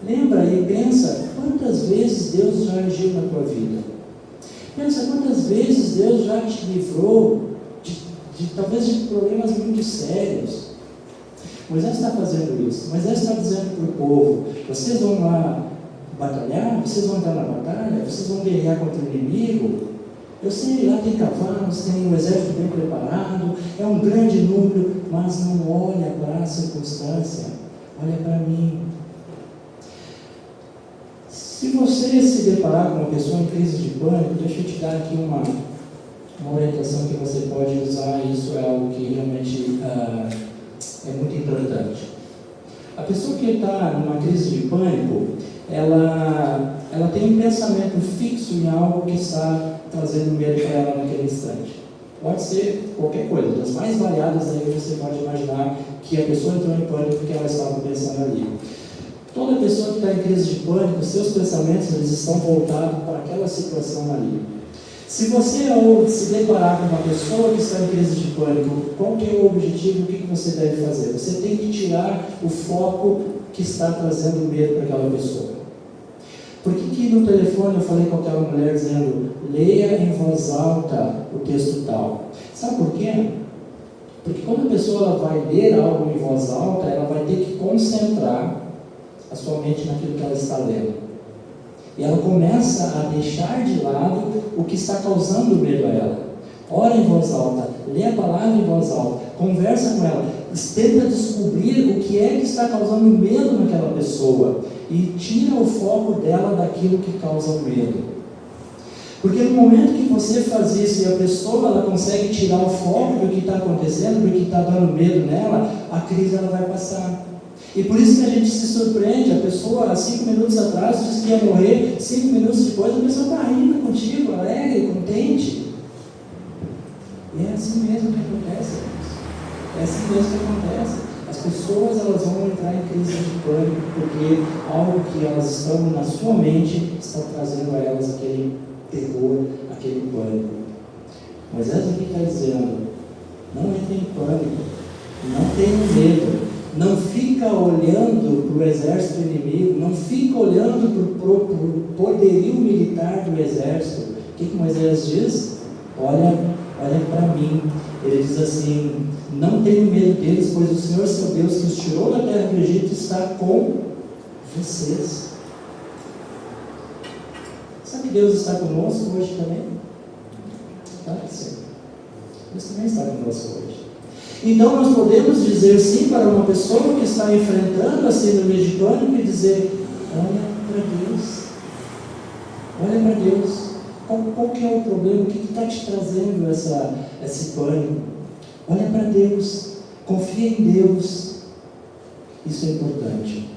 Lembra e pensa quantas vezes Deus já agiu na tua vida. Pensa quantas vezes Deus já te livrou talvez de problemas muito sérios. Moisés está fazendo isso. Moisés está dizendo para o povo: vocês vão lá batalhar, vocês vão entrar na batalha, vocês vão guerrear contra o inimigo. Eu sei, lá tem cavalos, tem um exército bem preparado, é um grande número, mas não olha para a circunstância, olha para mim. Se você se deparar com uma pessoa em crise de pânico, deixa eu te dar aqui uma orientação que você pode usar. Isso é algo que realmente é muito importante. A pessoa que está numa crise de pânico, ela tem um pensamento fixo em algo que está trazendo medo para ela naquele instante. Pode ser qualquer coisa, das mais variadas aí você pode imaginar que a pessoa entrou em pânico porque ela estava pensando ali. Toda pessoa que está em crise de pânico, seus pensamentos eles estão voltados para aquela situação ali. Se você ou se deparar com uma pessoa que está em crise de pânico, qual que é o objetivo, o que você deve fazer? Você tem que tirar o foco que está trazendo medo para aquela pessoa. Por que no telefone eu falei com aquela mulher dizendo, leia em voz alta o texto tal? Sabe por quê? Porque quando a pessoa ela vai ler algo em voz alta, ela vai ter que concentrar a sua mente naquilo que ela está lendo. E ela começa a deixar de lado o que está causando medo a ela. Ora em voz alta, lê a palavra em voz alta, conversa com ela, tenta descobrir o que é que está causando medo naquela pessoa e tira o foco dela daquilo que causa o medo. Porque no momento que você faz isso e a pessoa ela consegue tirar o foco do que está acontecendo, do que está dando medo nela, a crise ela vai passar. E por isso que a gente se surpreende, a pessoa há 5 minutos atrás disse que ia morrer, 5 minutos depois a pessoa está rindo contigo, alegre, contente. E é assim mesmo que acontece. É assim mesmo que acontece. As pessoas elas vão entrar em crise de pânico porque algo que elas estão na sua mente está trazendo a elas aquele terror, aquele pânico. Mas essa aqui está dizendo, não entre em pânico, não tenha medo. Não fica olhando para o exército inimigo, não fica olhando para o poderio militar do exército. O que Moisés diz? Olha para mim. Ele diz assim, não tenho medo deles, pois o Senhor seu Deus que os tirou da terra do Egito está com vocês. Sabe que Deus está conosco hoje também? Claro que sim. Deus também está conosco hoje. Então nós podemos dizer sim para uma pessoa que está enfrentando a síndrome de pânico e dizer, olha para Deus, qual que é o problema, o que está te trazendo esse pânico? Olha para Deus, confia em Deus, isso é importante.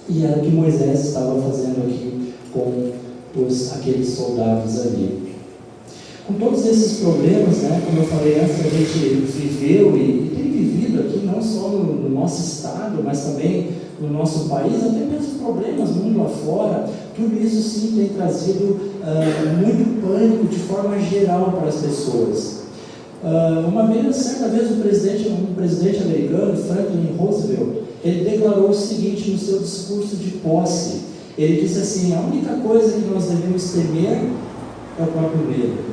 E era o que Moisés estava fazendo aqui com aqueles soldados ali. Com todos esses problemas, como eu falei antes, a gente viveu e tem vivido aqui, não só no nosso estado, mas também no nosso país, até mesmo problemas mundo afora, tudo isso sim tem trazido muito pânico de forma geral para as pessoas. Certa vez, um presidente americano, Franklin Roosevelt, ele declarou o seguinte no seu discurso de posse. Ele disse assim, a única coisa que nós devemos temer é o próprio medo.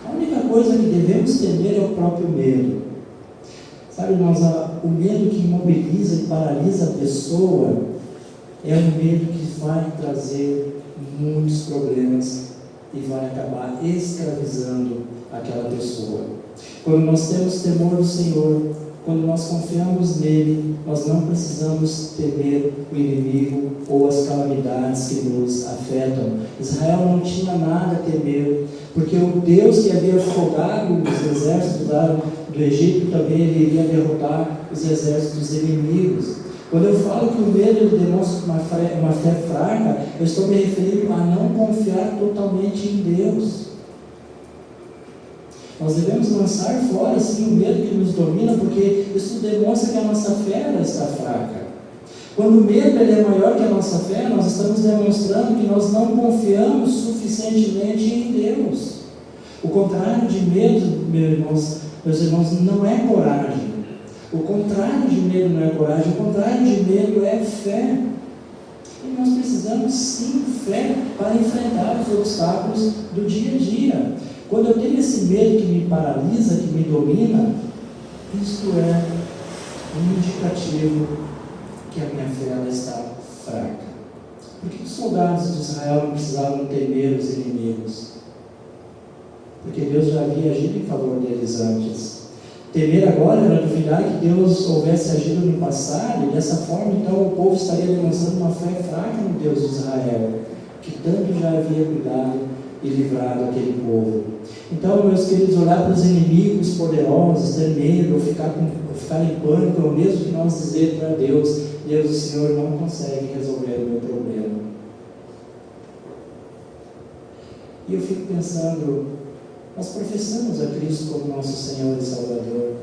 A única coisa que devemos temer é o próprio medo. Sabe, o medo que imobiliza e paralisa a pessoa é um medo que vai trazer muitos problemas e vai acabar escravizando aquela pessoa. Quando nós temos temor do Senhor, quando nós confiamos nele, nós não precisamos temer o inimigo ou as calamidades que nos afetam. Israel não tinha nada a temer, porque o Deus que havia afogado os exércitos do Egito, também ele iria derrotar os exércitos inimigos. Quando eu falo que o medo ele demonstra uma fé fraca, eu estou me referindo a não confiar totalmente em Deus. Nós devemos lançar fora sim o medo que nos domina, porque isso demonstra que a nossa fé está fraca. Quando o medo ele é maior que a nossa fé, nós estamos demonstrando que nós não confiamos suficientemente em Deus. O contrário de medo, meus irmãos, não é coragem. O contrário de medo não é coragem, o contrário de medo é fé. E nós precisamos sim fé para enfrentar os obstáculos do dia a dia. Quando eu tenho esse medo que me paralisa, que me domina, isto é um indicativo que a minha fé ela está fraca. Por que os soldados de Israel não precisavam temer os inimigos? Porque Deus já havia agido em favor deles antes. Temer agora era duvidar que Deus houvesse agido no passado, e dessa forma então o povo estaria demonstrando uma fé fraca no Deus de Israel, que tanto já havia cuidado e livrado aquele povo. Então, meus queridos, olhar para os inimigos poderosos, ter medo, ou ficar em pânico, é o mesmo que nós dizer para Deus, Deus, o Senhor não consegue resolver o meu problema. E eu fico pensando, Nós professamos a Cristo como nosso Senhor e Salvador.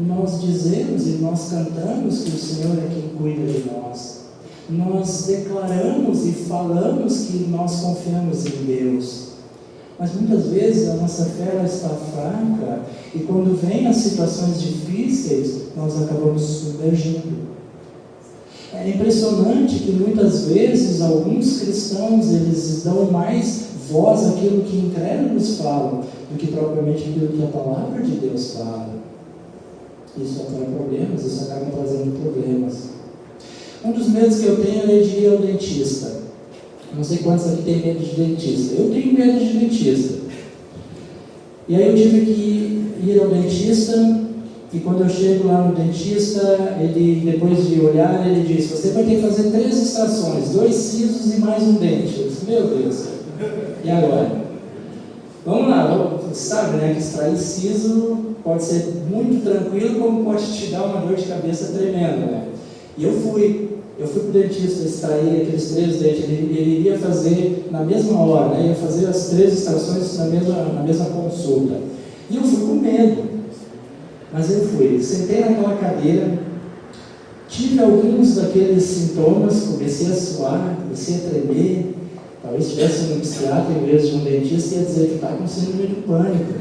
Nós dizemos e nós cantamos que o Senhor é quem cuida de nós. Nós declaramos e falamos que nós confiamos em Deus. Mas muitas vezes a nossa fé ela está fraca e quando vem as situações difíceis, nós acabamos submergindo. É impressionante que muitas vezes alguns cristãos eles dão mais voz àquilo que incrédulos falam do que propriamente aquilo que a palavra de Deus fala. Isso atrai problemas, isso acaba trazendo problemas. Um dos medos que eu tenho é de ir ao dentista. Não sei quantos aqui têm medo de dentista. Eu tenho medo de dentista. E aí eu tive que ir ao dentista, e quando eu chego lá no dentista, ele, depois de olhar, ele diz: você vai ter que fazer 3 extrações, 2 sisos e mais um dente. Eu disse: meu Deus, e agora? Vamos lá, você sabe, né, que extrair siso pode ser muito tranquilo, como pode te dar uma dor de cabeça tremenda, né? E eu fui para o dentista extrair aqueles 3 dentes, ele iria fazer na mesma hora, né? Ia fazer as 3 extrações na mesma consulta. E eu fui com medo, mas eu fui, sentei naquela cadeira, tive alguns daqueles sintomas, comecei a suar, comecei a tremer. Talvez tivesse um psiquiatra em vez de um dentista, ia dizer que está com síndrome do pânico.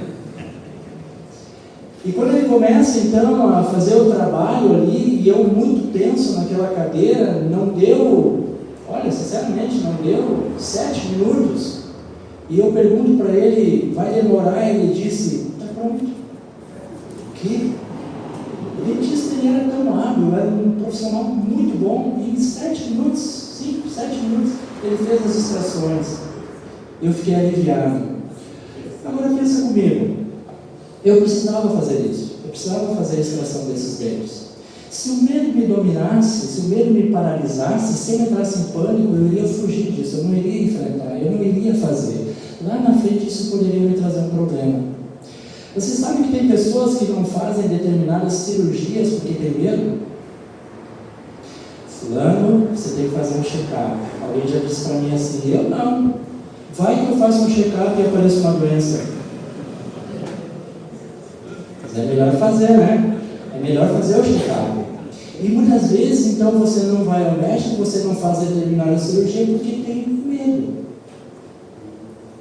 E quando ele começa então a fazer o trabalho ali, e eu muito tenso naquela cadeira, não deu, olha, sinceramente, não deu 7 minutos. E eu pergunto para ele: vai demorar? Ele disse: está pronto. Que? O dentista ele era tão hábil, era um profissional muito bom, e em 7 minutos, 5, 7 minutos, ele fez as extrações. Eu fiquei aliviado. Agora pensa comigo. Eu precisava fazer isso. Eu precisava fazer a extração desses dentes. Se o medo me dominasse, se o medo me paralisasse, se eu entrasse em pânico, eu iria fugir disso, eu não iria enfrentar, eu não iria fazer. Lá na frente isso poderia me trazer um problema. Você sabe que tem pessoas que não fazem determinadas cirurgias porque tem medo? Fulano, você tem que fazer um check-up. Alguém já disse para mim assim: eu não. Vai que eu faço um check-up e apareça uma doença. Mas é melhor fazer, né? É melhor fazer o check-up. E muitas vezes, então, você não vai ao médico, você não faz determinada cirurgia porque tem medo.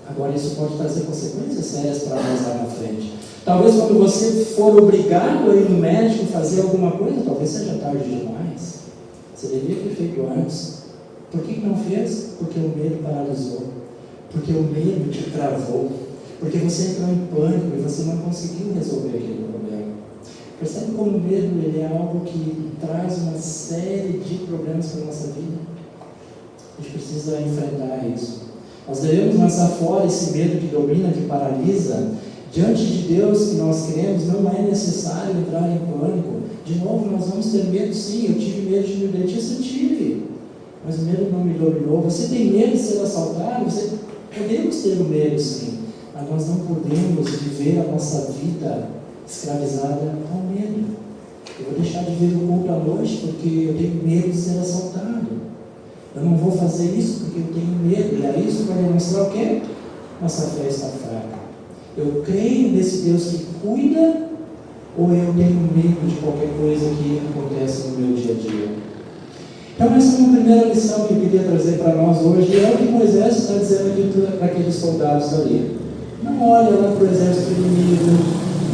Agora, isso pode trazer consequências sérias para nós lá na frente. Talvez quando você for obrigado a ir no médico fazer alguma coisa, talvez seja tarde demais. Você deveria ter feito antes. Por que não fez? Porque o medo paralisou. Porque o medo te travou. Porque você entrou em pânico e você não conseguiu resolver aquele problema. Percebe como o medo ele é algo que traz uma série de problemas para a nossa vida? A gente precisa enfrentar isso. Nós devemos lançar fora esse medo que domina, que paralisa. Diante de Deus que nós cremos, não é necessário entrar em pânico. De novo, nós vamos ter medo, sim. Eu tive medo de ir no dentista, eu tive. Mas o medo não me dominou. Você tem medo de ser assaltado? Podemos ter o medo, sim. Mas nós não podemos viver a nossa vida escravizada ao medo. Eu vou deixar de vir no culto à noite porque eu tenho medo de ser assaltado. Eu não vou fazer isso porque eu tenho medo. E aí isso vai demonstrar o quê? Nossa fé está fraca. Eu creio nesse Deus que cuida, ou eu tenho medo de qualquer coisa que acontece no meu dia a dia? Então essa é uma primeira lição que eu queria trazer para nós hoje, e é o que Moisés está dizendo aqui para aqueles soldados ali. Não olha lá para o exército inimigo,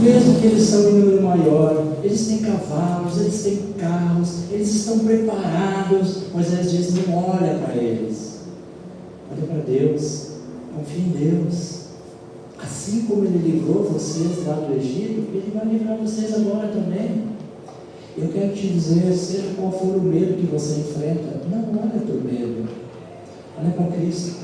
mesmo que eles são em número maior, eles têm cavalos, eles têm carros, eles estão preparados. Moisés diz: não olha para eles, olha para Deus, confia em Deus. Assim como Ele livrou vocês lá do Egito, Ele vai livrar vocês agora também. Eu quero te dizer, seja qual for o medo que você enfrenta, não olha para o medo, olha para Cristo,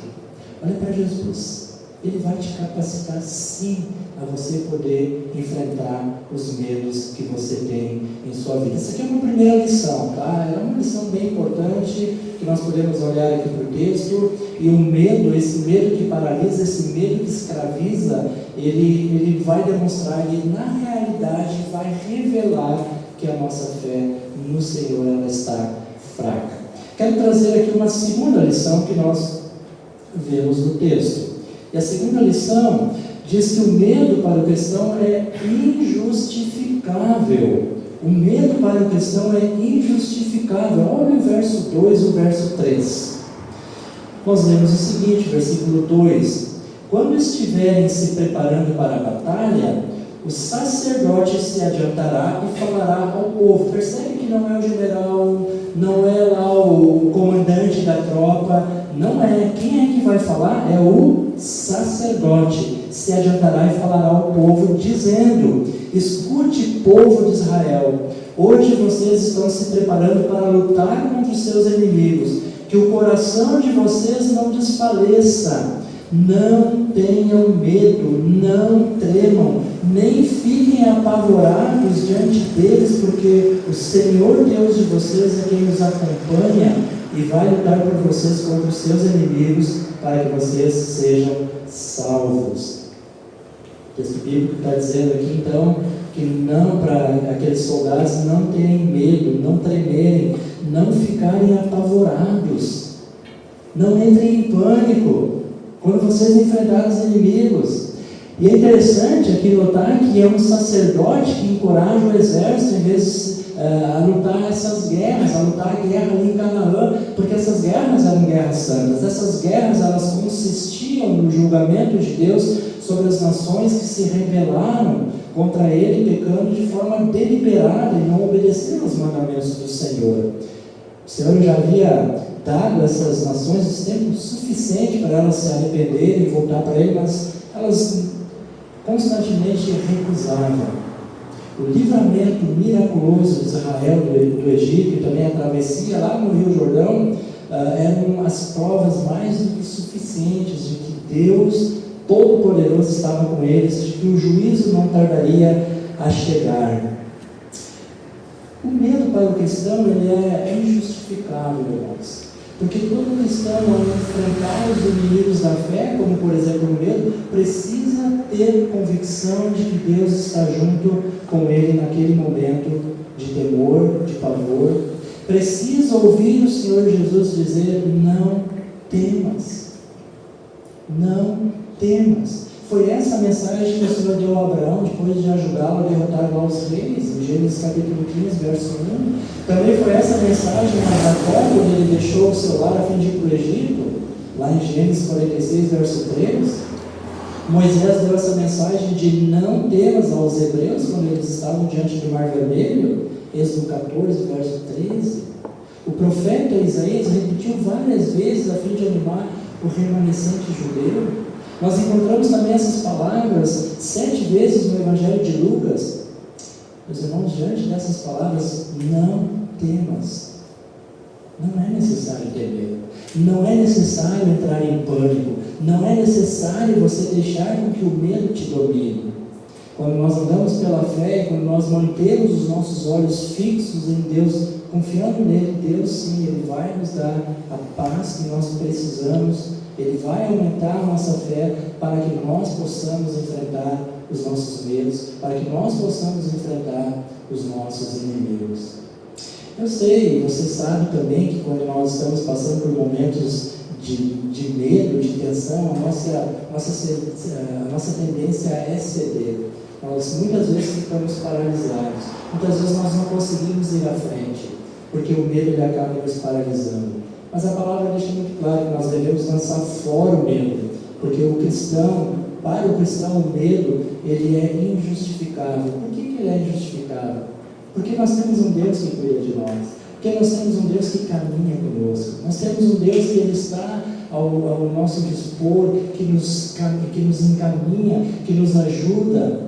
olha para Jesus. Ele vai te capacitar sim a você poder enfrentar os medos que você tem em sua vida. Essa aqui é uma primeira lição, tá? É uma lição bem importante que nós podemos olhar aqui para o texto. E o medo, esse medo que paralisa, esse medo que escraviza, ele vai demonstrar, ele na realidade vai revelar que a nossa fé no Senhor ela está fraca. Quero trazer aqui uma segunda lição que nós vemos no texto. E a segunda lição diz que o medo para o cristão é injustificável. O medo para o cristão é injustificável. Olha o verso 2 e o verso 3. Nós lemos o seguinte, versículo 2: quando estiverem se preparando para a batalha, o sacerdote se adiantará e falará ao povo. Percebe que não é o general, não é lá o comandante da tropa, não é. Quem é que vai falar? É o sacerdote. Se adiantará e falará ao povo, dizendo: escute, povo de Israel, hoje vocês estão se preparando para lutar contra os seus inimigos. Que o coração de vocês não desfaleça. Não tenham medo, não tremam, nem fiquem apavorados diante deles, porque o Senhor Deus de vocês é quem os acompanha e vai lutar por vocês contra os seus inimigos, para que vocês sejam salvos. O texto bíblico está dizendo aqui então que não, para aqueles soldados não terem medo, não tremerem, não ficarem apavorados, não entrem em pânico quando vocês enfrentarem os inimigos. E é interessante aqui notar que é um sacerdote que encoraja o exército em vez a lutar essas guerras, a lutar a guerra ali em Canaã, porque essas guerras eram guerras santas. Essas guerras, elas consistiam no julgamento de Deus sobre as nações que se rebelaram contra Ele, pecando de forma deliberada e não obedecendo aos mandamentos do Senhor. O Senhor já havia dado a essas nações esse tempo suficiente para elas se arrependerem e voltar para Ele, mas elas constantemente recusavam. O livramento miraculoso de Israel do Egito e também a travessia lá no Rio Jordão eram as provas mais do que suficientes de que Deus Todo-Poderoso estava com eles, de que o juízo não tardaria a chegar. O medo para o cristão ele é injustificável, irmãos. Porque todo cristão, ao enfrentar os inimigos da fé, como por exemplo o medo, precisa ter convicção de que Deus está junto com ele naquele momento de temor, de pavor. Precisa ouvir o Senhor Jesus dizer: não temas. Não temas. Foi essa a mensagem que o Senhor deu a Abraão depois de ajudá-lo a derrotar lá os reis, em Gênesis capítulo 15, verso 1. Também foi essa a mensagem a Jacó, quando ele deixou o seu lar a fim de ir para o Egito, lá em Gênesis 46, verso 3. Moisés deu essa mensagem de não temas aos hebreus quando eles estavam diante do Mar Vermelho, Êxodo 14, verso 13. O profeta Isaías repetiu várias vezes a fim de animar o remanescente judeu. Nós encontramos também essas palavras 7 vezes no Evangelho de Lucas. Meus irmãos, diante dessas palavras, não temas. Não é necessário ter medo. Não é necessário entrar em pânico. Não é necessário você deixar com que o medo te domine. Quando nós andamos pela fé, quando nós mantemos os nossos olhos fixos em Deus, confiando nele, Deus sim, Ele vai nos dar a paz que nós precisamos. Ele vai aumentar a nossa fé para que nós possamos enfrentar os nossos medos, para que nós possamos enfrentar os nossos inimigos. Eu sei, você sabe também que quando nós estamos passando por momentos de medo, de tensão, a nossa tendência é ceder. Nós muitas vezes ficamos paralisados, muitas vezes nós não conseguimos ir à frente, porque o medo ele acaba nos paralisando. Mas a palavra deixa muito claro que nós devemos lançar fora o medo, porque para o cristão o medo ele é injustificável. Por que ele é injustificável? Porque nós temos um Deus que cuida de nós, porque nós temos um Deus que caminha conosco, nós temos um Deus que ele está ao nosso dispor, que nos encaminha, que nos ajuda.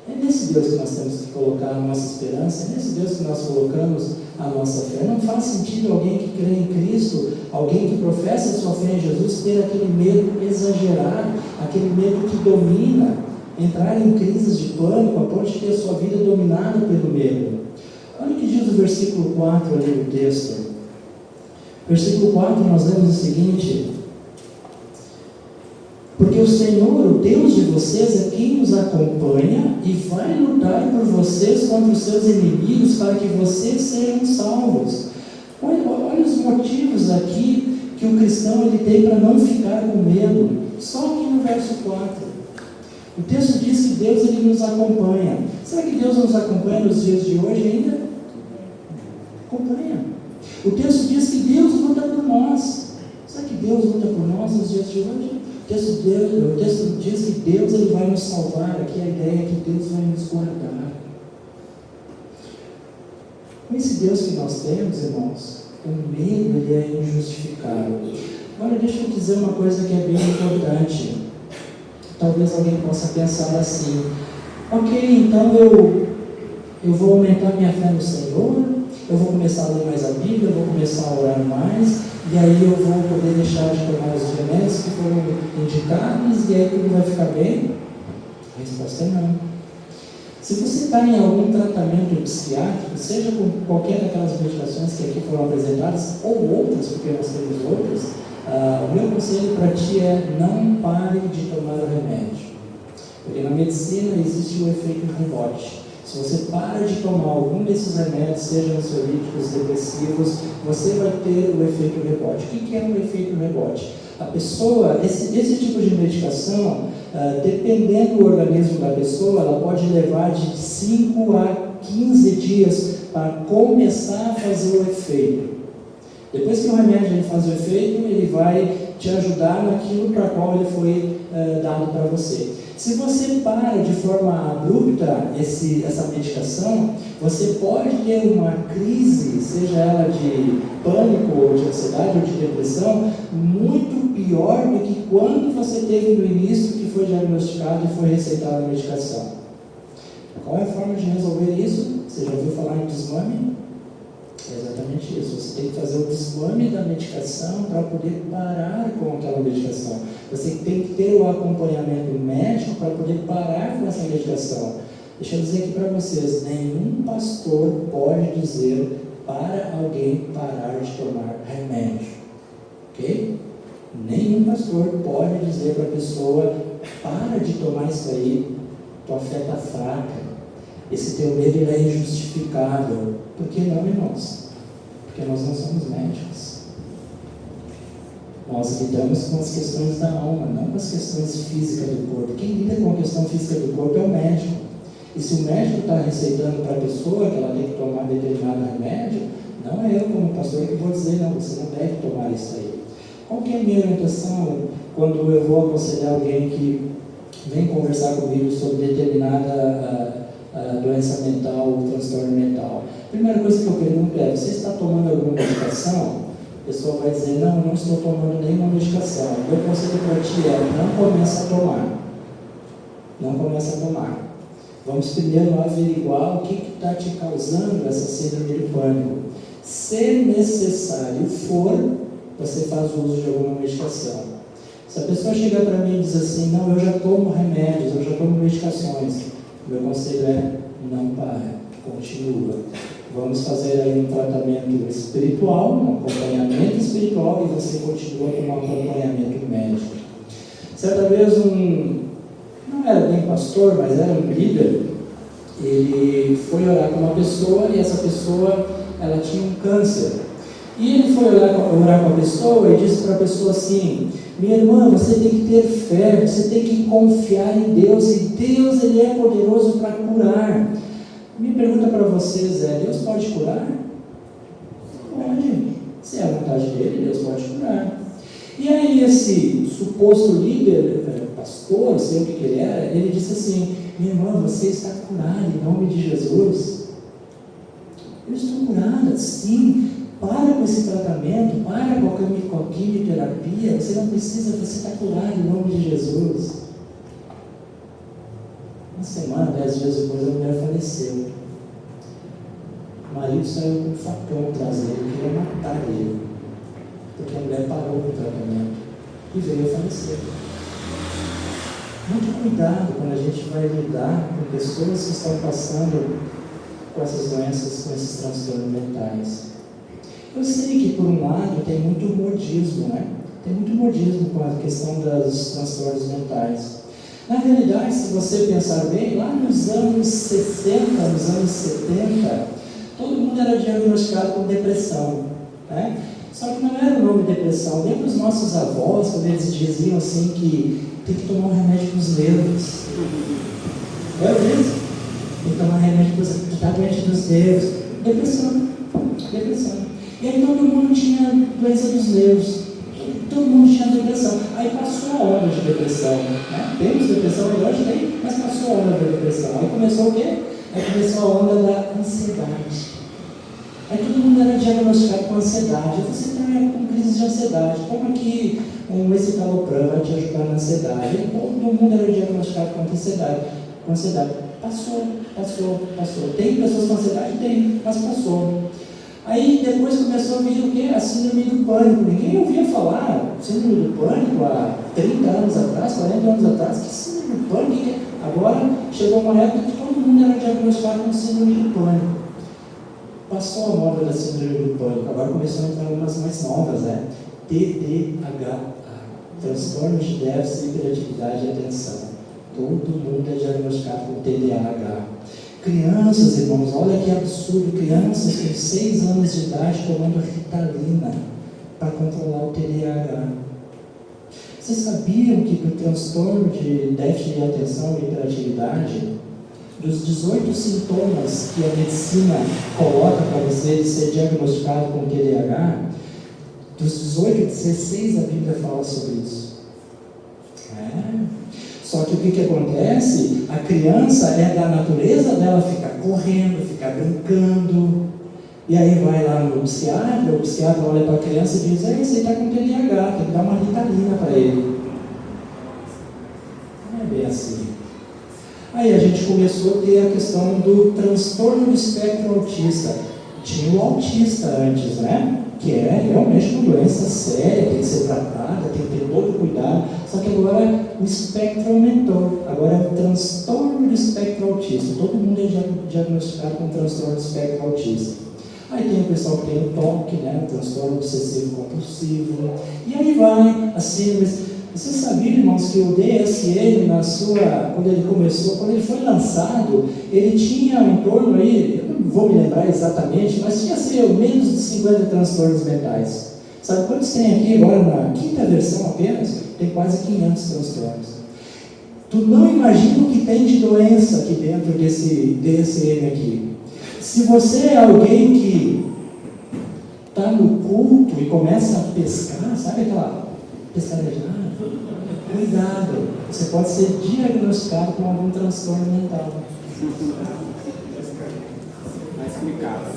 É nesse Deus que nós temos que colocar a nossa esperança, é nesse Deus que nós colocamos a nossa fé. Não faz sentido alguém que crê em Cristo, alguém que professa a sua fé em Jesus, ter aquele medo exagerado, aquele medo que domina, entrar em crises de pânico, a ponto de ter a sua vida dominada pelo medo. Olha o que diz o versículo 4 ali no texto. Versículo 4 nós lemos o seguinte: porque o Senhor, o Deus de vocês, é quem os acompanha e vai lutar por vocês contra os seus inimigos para que vocês sejam salvos. Olha os motivos aqui que o cristão ele tem para não ficar com medo. Só aqui no verso 4. O texto diz que Deus ele nos acompanha. Será que Deus nos acompanha nos dias de hoje ainda? Acompanha. O texto diz que Deus luta por nós. Será que Deus luta por nós nos dias de hoje? O texto diz que Deus ele vai nos salvar. Aqui a ideia é que Deus vai nos guardar. Com esse Deus que nós temos, irmãos, o medo ele é injustificável. Agora deixa eu dizer uma coisa que é bem importante. Talvez alguém possa pensar assim: ok, então eu vou aumentar minha fé no Senhor, eu vou começar a ler mais a Bíblia, eu vou começar a orar mais, e aí eu vou poder deixar de tomar os remédios que foram indicados, e aí tudo vai ficar bem? A resposta é não. Se você está em algum tratamento psiquiátrico, seja com qualquer daquelas medicações que aqui foram apresentadas, ou outras, porque nós temos outras, o meu conselho para ti é: não pare de tomar o remédio. Porque na medicina existe o efeito rebote. Se você para de tomar algum desses remédios, sejam ansiolíticos, depressivos, você vai ter o efeito rebote. O que é um efeito rebote? A pessoa, esse tipo de medicação, dependendo do organismo da pessoa, ela pode levar de 5 a 15 dias para começar a fazer o efeito. Depois que o remédio ele faz o efeito, ele vai te ajudar naquilo para qual ele foi dado para você. Se você para de forma abrupta essa medicação, você pode ter uma crise, seja ela de pânico, ou de ansiedade, ou de depressão, muito pior do que quando você teve no início que foi diagnosticado e foi receitada a medicação. Qual é a forma de resolver isso? Você já ouviu falar em desmame? É exatamente isso. Você tem que fazer o desmame da medicação para poder parar com aquela medicação. Você tem que ter o acompanhamento médico para poder parar com essa medicação. Deixa eu dizer aqui para vocês: nenhum pastor pode dizer para alguém parar de tomar remédio. Ok? Nenhum pastor pode dizer para a pessoa: para de tomar isso aí, tua fé está fraca. Esse teu medo ele é injustificável. Por que não, irmãos? Porque nós não somos médicos. Nós lidamos com as questões da alma, não com as questões físicas do corpo. Quem lida com a questão física do corpo é o médico. E se o médico está receitando para a pessoa que ela tem que tomar determinado remédio, não é eu como pastor que vou dizer: não, você não deve tomar isso aí. Qual que é a minha orientação quando eu vou aconselhar alguém que vem conversar comigo sobre determinada doença mental ou transtorno mental? A primeira coisa que eu pergunto é: você está tomando alguma medicação? A pessoa vai dizer: não, eu não estou tomando nenhuma medicação. O meu conselho para ti é: não comece a tomar. Não comece a tomar. Vamos primeiro averiguar o que está te causando essa síndrome do pânico. Se necessário for, você faz o uso de alguma medicação. Se a pessoa chegar para mim e diz assim: não, eu já tomo remédios, eu já tomo medicações, o meu conselho é: não para, continua. Vamos fazer aí um tratamento espiritual, um acompanhamento espiritual, e você continua com um acompanhamento médico. Certa vez não era bem pastor, mas era um líder, ele foi orar com uma pessoa, e essa pessoa ela tinha um câncer. E ele foi orar com a pessoa e disse para a pessoa assim: minha irmã, você tem que ter fé, você tem que confiar em Deus, e Deus ele é poderoso para curar. Minha pergunta para vocês é: Deus pode curar? Pode. Se é a vontade dele, Deus pode curar. E aí esse suposto líder, pastor, sei o que ele era, ele disse assim: minha irmã, você está curada em nome de Jesus. Eu estou curada, sim. Para com esse tratamento, para com a quimioterapia, você não precisa, você está curado em nome de Jesus. Uma semana, 10 dias depois, a mulher faleceu. O marido saiu com um facão atrás dele, queria matar ele, porque a mulher parou com o tratamento e veio a falecer. Muito cuidado quando a gente vai lidar com pessoas que estão passando com essas doenças, com esses transtornos mentais. Eu sei que, por um lado, tem muito modismo, né? Tem muito modismo com a questão dos transtornos mentais. Na realidade, se você pensar bem, lá nos anos 60, nos anos 70, todo mundo era diagnosticado com depressão, né? Só que não era nome depressão. Lembra os nossos avós, quando eles diziam assim que tem que tomar um remédio para os nervos? É mesmo? Tem que tomar remédio para estar doente dos nervos. Depressão. E aí todo mundo tinha doença dos nervos. Todo mundo tinha depressão. Aí passou a onda de depressão. Né? Temos depressão, hoje tem, mas passou a onda da depressão. Aí começou o quê? Aí começou a onda da ansiedade. Aí todo mundo era diagnosticado com ansiedade. Você está com crise de ansiedade. Toma aqui um escitalopram, vai te ajudar na ansiedade. Aí todo mundo era diagnosticado com ansiedade. Passou. Tem pessoas com ansiedade? Tem, mas passou. Aí depois começou a vir o quê? A síndrome do pânico. Ninguém ouvia falar síndrome do pânico há 30 anos atrás, 40 anos atrás. Que síndrome do pânico? Agora chegou uma época que todo mundo era diagnosticado com síndrome do pânico. Passou a moda da síndrome do pânico. Agora começou a entrar algumas mais novas, né? TDAH, transtorno de déficit de hiperatividade e atenção. Todo mundo é diagnosticado com TDAH. Crianças, irmãos, olha que absurdo, crianças com 6 anos de idade tomando Ritalina para controlar o TDAH. Vocês sabiam que do transtorno de déficit de atenção e hiperatividade, dos 18 sintomas que a medicina coloca para você de ser diagnosticado com TDAH, dos 18, 16 a Bíblia fala sobre isso. Só que o que acontece? A criança é da natureza dela ficar correndo, ficar brincando. E aí vai lá no psiquiatra, o psiquiatra olha para a criança e diz: você está com TDAH, tem que dar uma Ritalina para ele. Não é bem assim. Aí a gente começou a ter a questão do transtorno do espectro autista. Tinha o autista antes, né? Que é realmente uma doença séria, tem que ser tratada, tem que ter todo o cuidado. Só que agora o espectro aumentou. Agora é o transtorno do espectro autista. Todo mundo é diagnosticado com transtorno do espectro autista. Aí tem o pessoal que tem o TOC, né? O transtorno obsessivo compulsivo. E aí vai, assim, vocês sabiam, irmãos, que o DSM, quando ele foi lançado, ele tinha em torno aí, eu não vou me lembrar exatamente, mas tinha menos de 50 transtornos mentais. Sabe quantos tem aqui agora na quinta versão apenas? Tem quase 500 transtornos. Tu não imagina o que tem de doença aqui dentro desse DSM aqui. Se você é alguém que está no culto e começa a pescar, sabe aquela pescaria? Cuidado, você pode ser diagnosticado com algum transtorno mental. Vai explicar.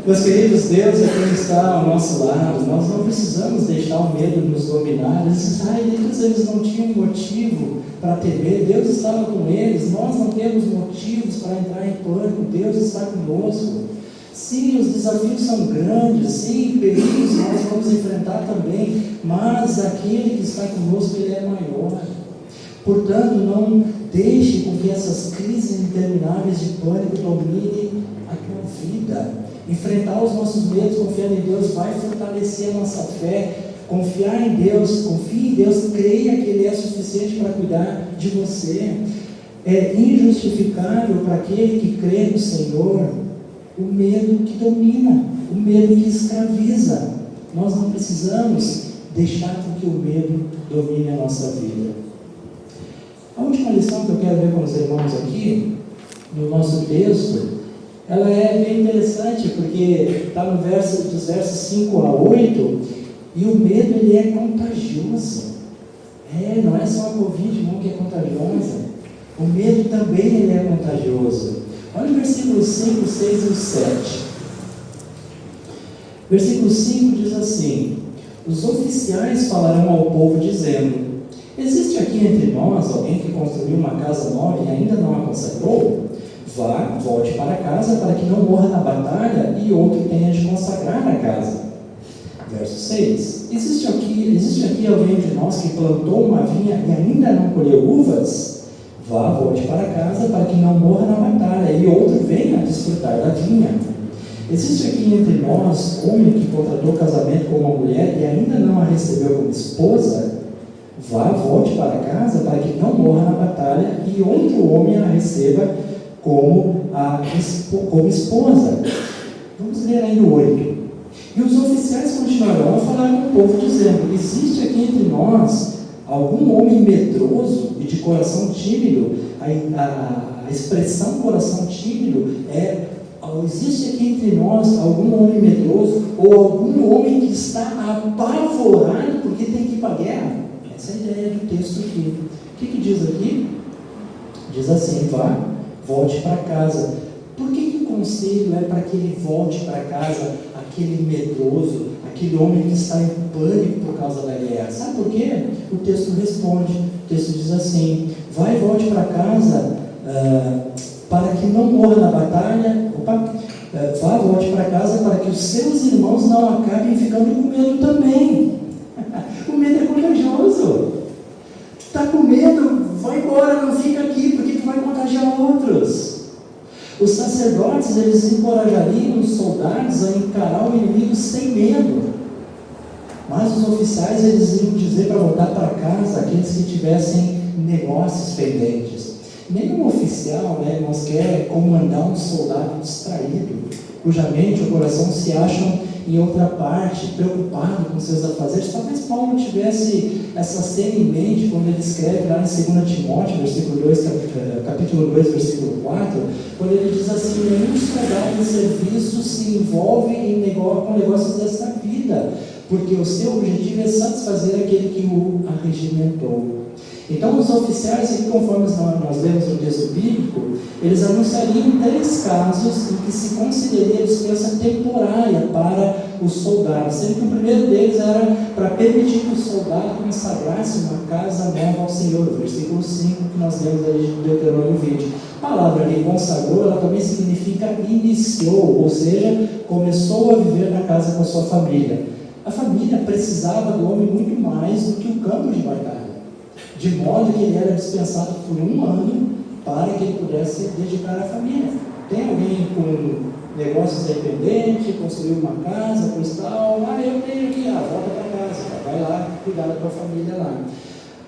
Meus queridos, Deus é quem está ao nosso lado. Nós não precisamos deixar o medo nos dominar. Eles não tinham motivo para temer. Deus estava com eles. Nós não temos motivos para entrar em pânico. Deus está conosco. Sim, os desafios são grandes, sim, perigos nós vamos enfrentar também, mas aquele que está conosco, ele é maior. Portanto, não deixe com que essas crises intermináveis de pânico dominem a tua vida. Enfrentar os nossos medos, confiar em Deus, vai fortalecer a nossa fé. Confiar em Deus, confie em Deus, creia que Ele é suficiente para cuidar de você. É injustificável para aquele que crê no Senhor o medo que domina, o medo que escraviza. Nós não precisamos deixar que o medo domine a nossa vida. A última lição que eu quero ver com os irmãos aqui, no nosso texto, ela é bem interessante, porque está no dos versos 5 a 8, e o medo ele é contagioso. Não é só a Covid, não, que é contagiosa. O medo também ele é contagioso. Olha o versículo 5, 6 e 7. Versículo 5 diz assim: os oficiais falarão ao povo dizendo: existe aqui entre nós alguém que construiu uma casa nova e ainda não a consagrou? Vá, volte para casa para que não morra na batalha e outro tenha de consagrar a casa. Verso 6. Existe aqui alguém entre nós que plantou uma vinha e ainda não colheu uvas? Vá, volte para casa para que não morra na batalha e outro venha a desfrutar da vinha. Existe aqui entre nós homem que contratou casamento com uma mulher e ainda não a recebeu como esposa? Vá, volte para casa para que não morra na batalha e outro homem a receba como esposa. Vamos ler aí no 8. E os oficiais continuarão a falar com o povo, dizendo: existe aqui entre nós algum homem medroso e de coração tímido? A expressão coração tímido é: existe aqui entre nós algum homem medroso ou algum homem que está apavorado porque tem que ir para a guerra? Essa é a ideia do texto aqui. O que diz aqui? Diz assim: vá, volte para casa. Por que o conselho é para que ele volte para casa, aquele medroso, aquele homem que está em pânico por causa da guerra? Sabe por quê? O texto responde. O texto diz assim: vai e volte para casa para que não morra na batalha. Vá, volte para casa para que os seus irmãos não acabem ficando com medo também. O medo é corajoso. Está com medo? Vai embora, não fica aqui, porque tu vai contagiar outros. Os sacerdotes, eles encorajariam os soldados a encarar o inimigo sem medo. Mas os oficiais, eles iam dizer para voltar para casa aqueles que tivessem negócios pendentes. Nenhum oficial, irmãos, quer comandar um soldado distraído, cuja mente e o coração se acham em outra parte, preocupado com seus afazeres. Talvez Paulo tivesse essa cena em mente quando ele escreve lá em 2 Timóteo, capítulo 2, versículo 4, quando ele diz assim: nenhum soldado em serviço se envolve com negócios desta vida, porque o seu objetivo é satisfazer aquele que o arregimentou. Então, os oficiais, conforme nós lemos no texto bíblico, eles anunciariam 3 casos em que se consideraria a dispensa temporária para os soldados, sendo que o primeiro deles era para permitir que o soldado consagrasse uma casa nova ao Senhor, o versículo 5 que nós lemos aí de Deuteronômio 20. A palavra ali, consagrou, ela também significa iniciou, ou seja, começou a viver na casa com a sua família. A família precisava do homem muito mais do que o campo de batalha, de modo que ele era dispensado por 1 ano para que ele pudesse dedicar à família. Tem alguém com negócios dependentes, construiu uma casa, coisa e tal, eu tenho aqui, volta para casa, vai lá cuidar da tua família lá.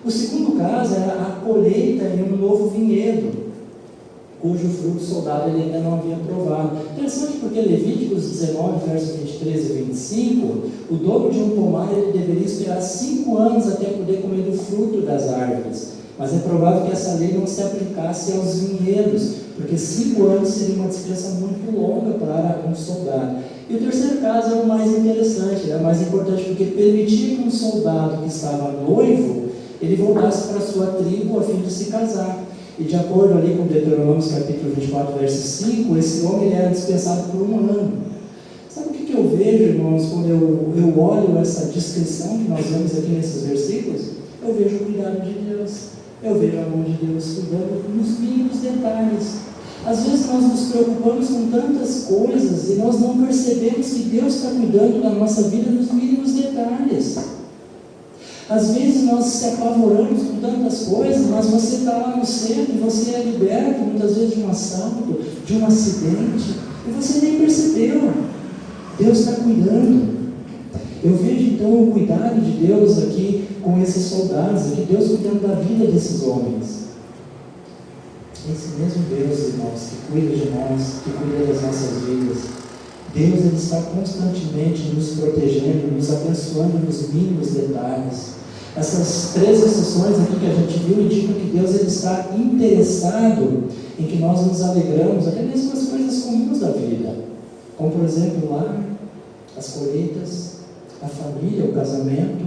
O segundo caso era a colheita em um novo vinhedo, cujo fruto o soldado ele ainda não havia provado. Interessante porque Levíticos 19, versos 23 e 25, o dono de um pomar ele deveria esperar 5 anos até poder comer do fruto das árvores. Mas é provável que essa lei não se aplicasse aos vinhedos, porque 5 anos seria uma dispensa muito longa para um soldado. E o terceiro caso é o mais interessante, é mais importante, porque permitia que um soldado que estava noivo, ele voltasse para a sua tribo a fim de se casar. E de acordo ali com Deuteronômio capítulo 24, verso 5, esse homem ele era dispensado por 1 ano. Sabe o que eu vejo, irmãos, quando eu olho essa descrição que nós vemos aqui nesses versículos? Eu vejo o cuidado de Deus. Eu vejo a mão de Deus cuidando nos mínimos detalhes. Às vezes nós nos preocupamos com tantas coisas e nós não percebemos que Deus está cuidando da nossa vida nos mínimos detalhes. Às vezes nós se apavoramos com tantas coisas, mas você está lá no centro e você é liberto muitas vezes de um assalto, de um acidente, e você nem percebeu. Deus está cuidando. Eu vejo então o cuidado de Deus aqui com esses soldados, aqui Deus cuidando da vida desses homens. Esse mesmo Deus, irmãos, que cuida de nós, que cuida das nossas vidas. Deus ele está constantemente nos protegendo, nos abençoando nos mínimos detalhes. Essas 3 exceções aqui que a gente viu indicam que Deus ele está interessado em que nós nos alegramos, até mesmo as coisas comuns da vida, como por exemplo o lar, as colheitas, a família, o casamento.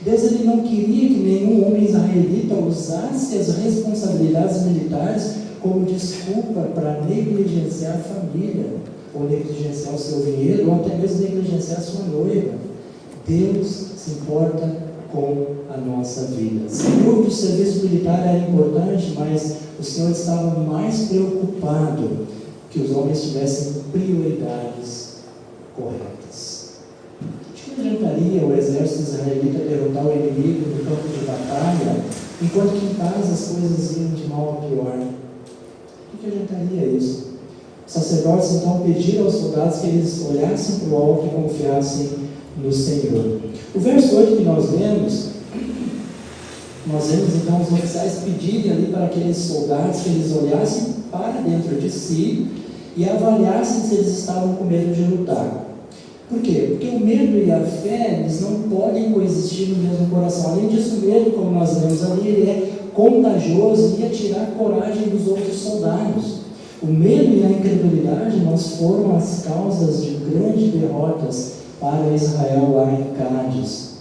Deus ele não queria que nenhum homem israelita usasse as responsabilidades militares como desculpa para negligenciar a família, ou negligenciar o seu vinhedo, ou até mesmo negligenciar a sua noiva. Deus se importa com a nossa vida. Sem dúvida, o serviço militar era importante, mas o Senhor estava mais preocupado que os homens tivessem prioridades corretas. De que adiantaria o exército israelita derrotar o inimigo no campo de batalha, enquanto que em casa as coisas iam de mal a pior? De que adiantaria isso? Os sacerdotes então pediram aos soldados que eles olhassem para o alto e confiassem no Senhor. O verso 8 que nós vemos então os oficiais pedirem ali para aqueles soldados que eles olhassem para dentro de si e avaliassem se eles estavam com medo de lutar. Por quê? Porque o medo e a fé, eles não podem coexistir no mesmo coração. Além disso, o medo, como nós lemos ali, ele é contagioso e ia tirar a coragem dos outros soldados. O medo e a incredulidade nós foram as causas de grandes derrotas para Israel lá em Cádiz.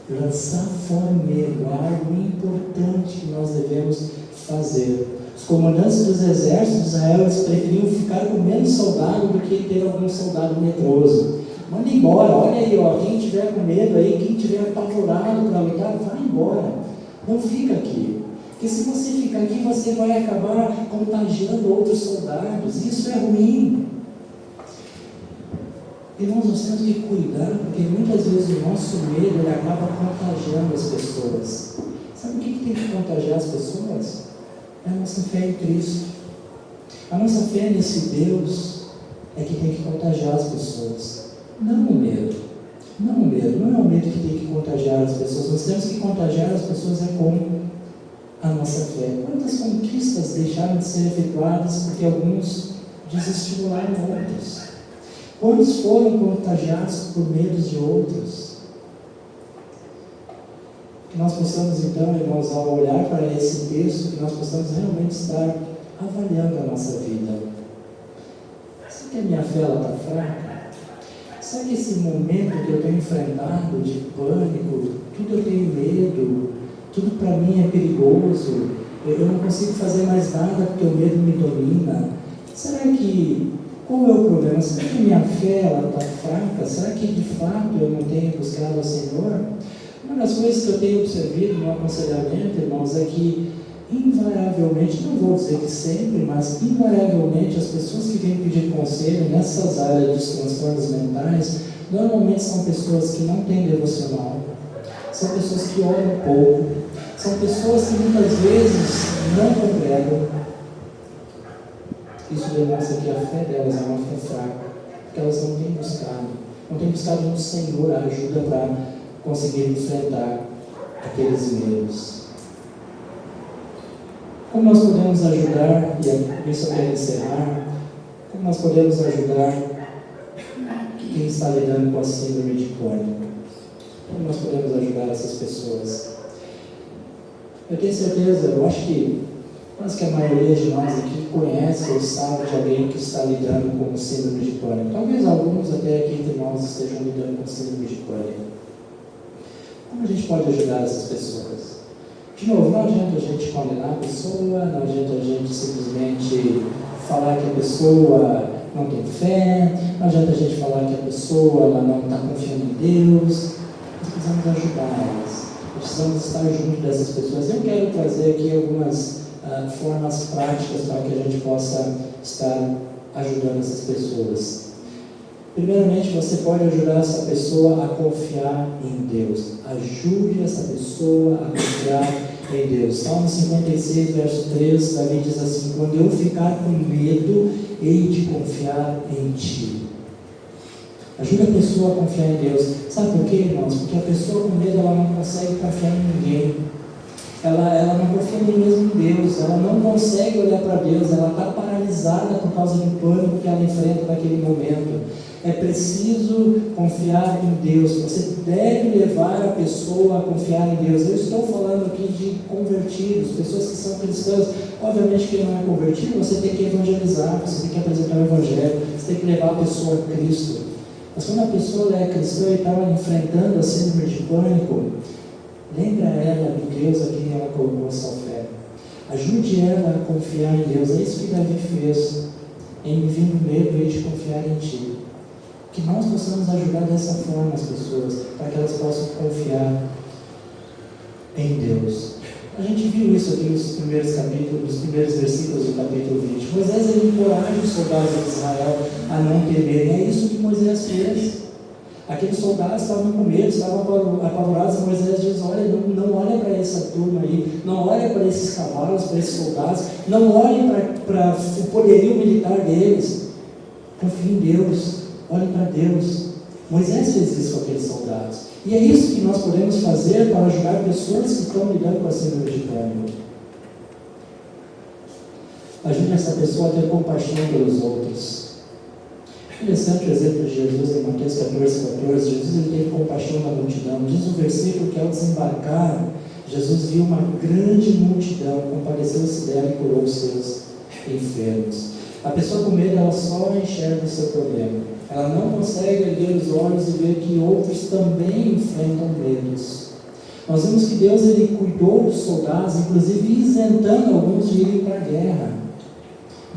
Lançar fora o medo é algo importante que nós devemos fazer. Os comandantes dos exércitos de Israel, eles preferiam ficar com menos soldado do que ter algum soldado medroso. Manda embora, olha aí, ó, quem tiver com medo aí, quem tiver apavorado para lutar, vai embora. Não fica aqui. Porque se você ficar aqui, você vai acabar contagiando outros soldados. Isso é ruim. Irmãos, nós temos que cuidar, porque muitas vezes o nosso medo ele acaba contagiando as pessoas. Sabe o que tem que contagiar as pessoas? É a nossa fé em Cristo. A nossa fé nesse Deus é que tem que contagiar as pessoas. Não o medo. Não o medo. Não é o medo que tem que contagiar as pessoas. Nós temos que contagiar as pessoas com a nossa fé. Quantas conquistas deixaram de ser efetuadas porque alguns desestimularam outros? Quantos foram contagiados por medos de outros? Que nós possamos então, irmãos, ao olhar para esse texto, que nós possamos realmente estar avaliando a nossa vida. Será que a minha fé está fraca? Será que esse momento que eu tenho enfrentado de pânico, tudo eu tenho medo, tudo para mim é perigoso, eu não consigo fazer mais nada porque o medo me domina? Será que, qual é o problema? Será que a minha fé está fraca? Será que de fato eu não tenho buscado ao Senhor? Uma das coisas que eu tenho observado no aconselhamento, irmãos, é que invariavelmente, não vou dizer que sempre, mas invariavelmente as pessoas que vêm pedir conselho nessas áreas dos transtornos mentais, normalmente são pessoas que não têm devocional, são pessoas que oram pouco, são pessoas que muitas vezes não congregam. Isso demonstra que a fé delas é uma fé fraca, porque elas não têm buscado no Senhor a ajuda para conseguir enfrentar aqueles medos. Como nós podemos ajudar, e isso eu quero encerrar, como nós podemos ajudar quem está lidando com a síndrome de pânico? Como nós podemos ajudar essas pessoas? Eu tenho certeza, eu acho que quase que a maioria de nós aqui conhece ou sabe de alguém que está lidando com síndrome de pânico. Talvez alguns até aqui entre nós estejam lidando com síndrome de pânico. Como a gente pode ajudar essas pessoas? De novo, não adianta a gente condenar a pessoa, não adianta a gente simplesmente falar que a pessoa não tem fé, não adianta a gente falar que a pessoa ela não está confiando em Deus. Nós precisamos ajudar elas, precisamos estar junto dessas pessoas. Eu quero trazer aqui algumas formas práticas para que a gente possa estar ajudando essas pessoas. Primeiramente, você pode ajudar essa pessoa a confiar em Deus. Ajude essa pessoa a confiar em Deus. Salmo 56, verso 3, Davi diz assim: quando eu ficar com medo, hei de confiar em Ti. Ajude a pessoa a confiar em Deus. Sabe por quê, irmãos? Porque a pessoa com medo, ela não consegue confiar em ninguém. Ela não confia nem mesmo em Deus. Ela não consegue olhar para Deus. Ela está paralisada por causa do pânico que ela enfrenta naquele momento. É preciso confiar em Deus. Você deve levar a pessoa a confiar em Deus. Eu estou falando aqui de convertidos, pessoas que são cristãs. Obviamente, quem não é convertido, você tem que evangelizar, você tem que apresentar o Evangelho, você tem que levar a pessoa a Cristo. Mas quando a pessoa é cristã e está enfrentando a síndrome de pânico, lembra ela do Deus a quem ela colocou a sua fé. Ajude ela a confiar em Deus. É isso que Davi fez. Em vir no medo e de confiar em Ti. Que nós possamos ajudar dessa forma as pessoas, para que elas possam confiar em Deus. A gente viu isso aqui nos primeiros capítulos, nos primeiros versículos do capítulo 20. Moisés, ele encoraja os soldados de Israel a não temerem. É isso que Moisés fez. Aqueles soldados estavam com medo, estavam apavorados. Moisés diz: olha, não olha para essa turma aí, não olha para esses cavalos, para esses soldados, não olhem para o poderio militar deles. Confie em Deus. Olhe para Deus. Moisés fez isso com aqueles soldados. E é isso que nós podemos fazer para ajudar pessoas que estão lidando com a síndrome de pânico. Ajude essa pessoa a ter compaixão pelos outros. Interessante o exemplo de Jesus em Mateus 14. Jesus ele teve compaixão da multidão. Diz o versículo que ao desembarcar, Jesus viu uma grande multidão, compadeceu-se dela e curou os seus enfermos. A pessoa com medo, ela só enxerga o seu problema. Ela não consegue erguer os olhos e ver que outros também enfrentam medos. Nós vemos que Deus ele cuidou dos soldados, inclusive isentando alguns de irem para a guerra.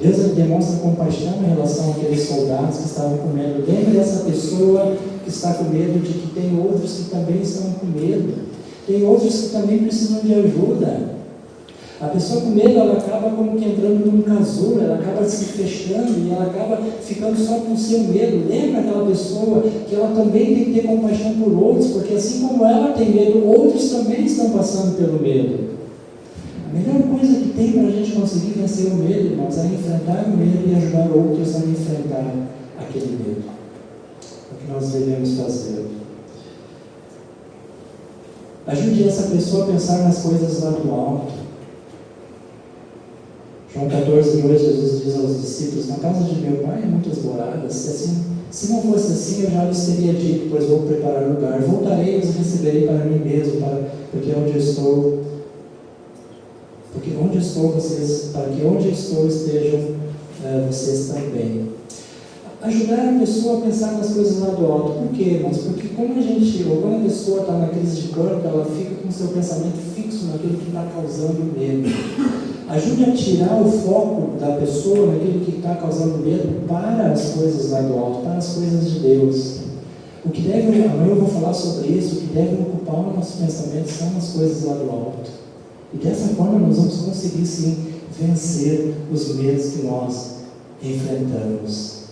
Deus ele demonstra compaixão em relação àqueles soldados que estavam com medo. Lembra dessa pessoa que está com medo de que tem outros que também estão com medo. Tem outros que também precisam de ajuda. A pessoa com medo, ela acaba como que entrando num casulo, ela acaba se fechando e ela acaba ficando só com o seu medo. Lembra aquela pessoa que ela também tem que ter compaixão por outros, porque assim como ela tem medo, outros também estão passando pelo medo. A melhor coisa que tem para a gente conseguir vencer o medo, irmãos, é enfrentar o medo e ajudar outros a enfrentar aquele medo. É o que nós devemos fazer. Ajude essa pessoa a pensar nas coisas lá do alto. João 14:2, Jesus diz aos discípulos: na casa de meu pai há muitas moradas. Se não fosse assim, eu já lhes teria dito, pois vou preparar lugar. Voltarei e os receberei para mim mesmo, porque onde eu estou vocês, para que onde eu estou estejam vocês também. Ajudar a pessoa a pensar nas coisas lá do alto. Por quê, irmãos? Porque quando a pessoa está na crise de pânico, ela fica com o seu pensamento fixo naquilo que está causando medo. Ajude a tirar o foco da pessoa naquilo que está causando medo para as coisas lá do alto, para as coisas de Deus. Amanhã eu vou falar sobre isso, o que deve ocupar o nosso pensamento são as coisas lá do alto. E dessa forma nós vamos conseguir sim vencer os medos que nós enfrentamos.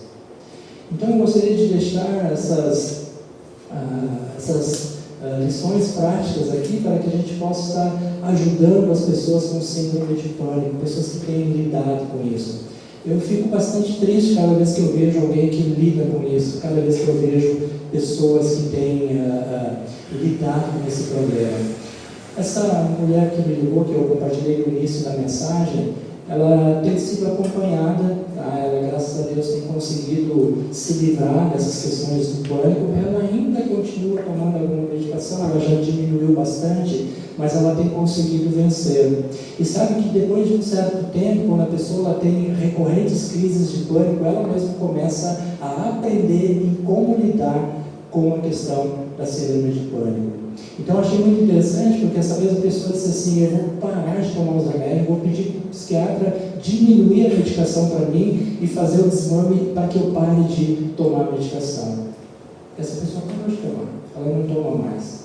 Então eu gostaria de deixar essas lições práticas aqui para que a gente possa estar ajudando as pessoas com síndrome de pânico, pessoas que têm lidado com isso. Eu fico bastante triste cada vez que eu vejo alguém que lida com isso, cada vez que eu vejo pessoas que têm lidado com esse problema. Essa mulher que me ligou, que eu compartilhei no início da mensagem, ela tem sido acompanhada, tá? Ela, graças a Deus, tem conseguido se livrar dessas questões do pânico. Ela ainda continua tomando alguma medicação, ela já diminuiu bastante, mas ela tem conseguido vencer. E sabe que depois de um certo tempo, quando a pessoa ela tem recorrentes crises de pânico, ela mesma começa a aprender em como lidar com a questão da síndrome de pânico. Então eu achei muito interessante, porque essa mesma pessoa disse assim: eu vou parar de tomar os remédios, vou pedir para o psiquiatra diminuir a medicação para mim e fazer o desmame para que eu pare de tomar a medicação. Essa pessoa parou de tomar, ela não toma mais.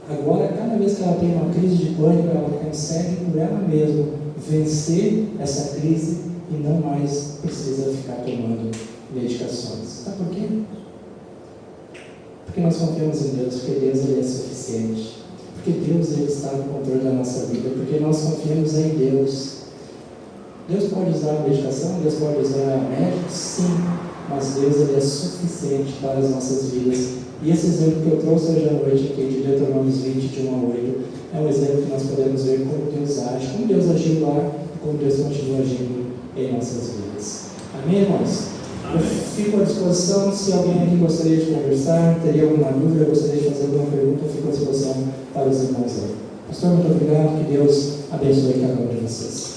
Agora, cada vez que ela tem uma crise de pânico, ela consegue por ela mesma vencer essa crise e não mais precisa ficar tomando medicações. Sabe por quê? Porque nós confiamos em Deus, porque Deus ele é suficiente, porque Deus ele está no controle da nossa vida, porque nós confiamos em Deus. Deus pode usar a medicação, Deus pode usar médicos, sim, mas Deus ele é suficiente para as nossas vidas. E esse exemplo que eu trouxe hoje à noite aqui de Deuteronômio 20, de 1 a 8, é um exemplo que nós podemos ver como Deus age, como Deus agiu lá e como Deus continua agindo em nossas vidas. Amém, irmãos? Eu fico à disposição, se alguém aqui gostaria de conversar, teria alguma dúvida, gostaria de fazer alguma pergunta, eu fico à disposição para os irmãos aí. Pastor, muito obrigado, que Deus abençoe cada um de vocês.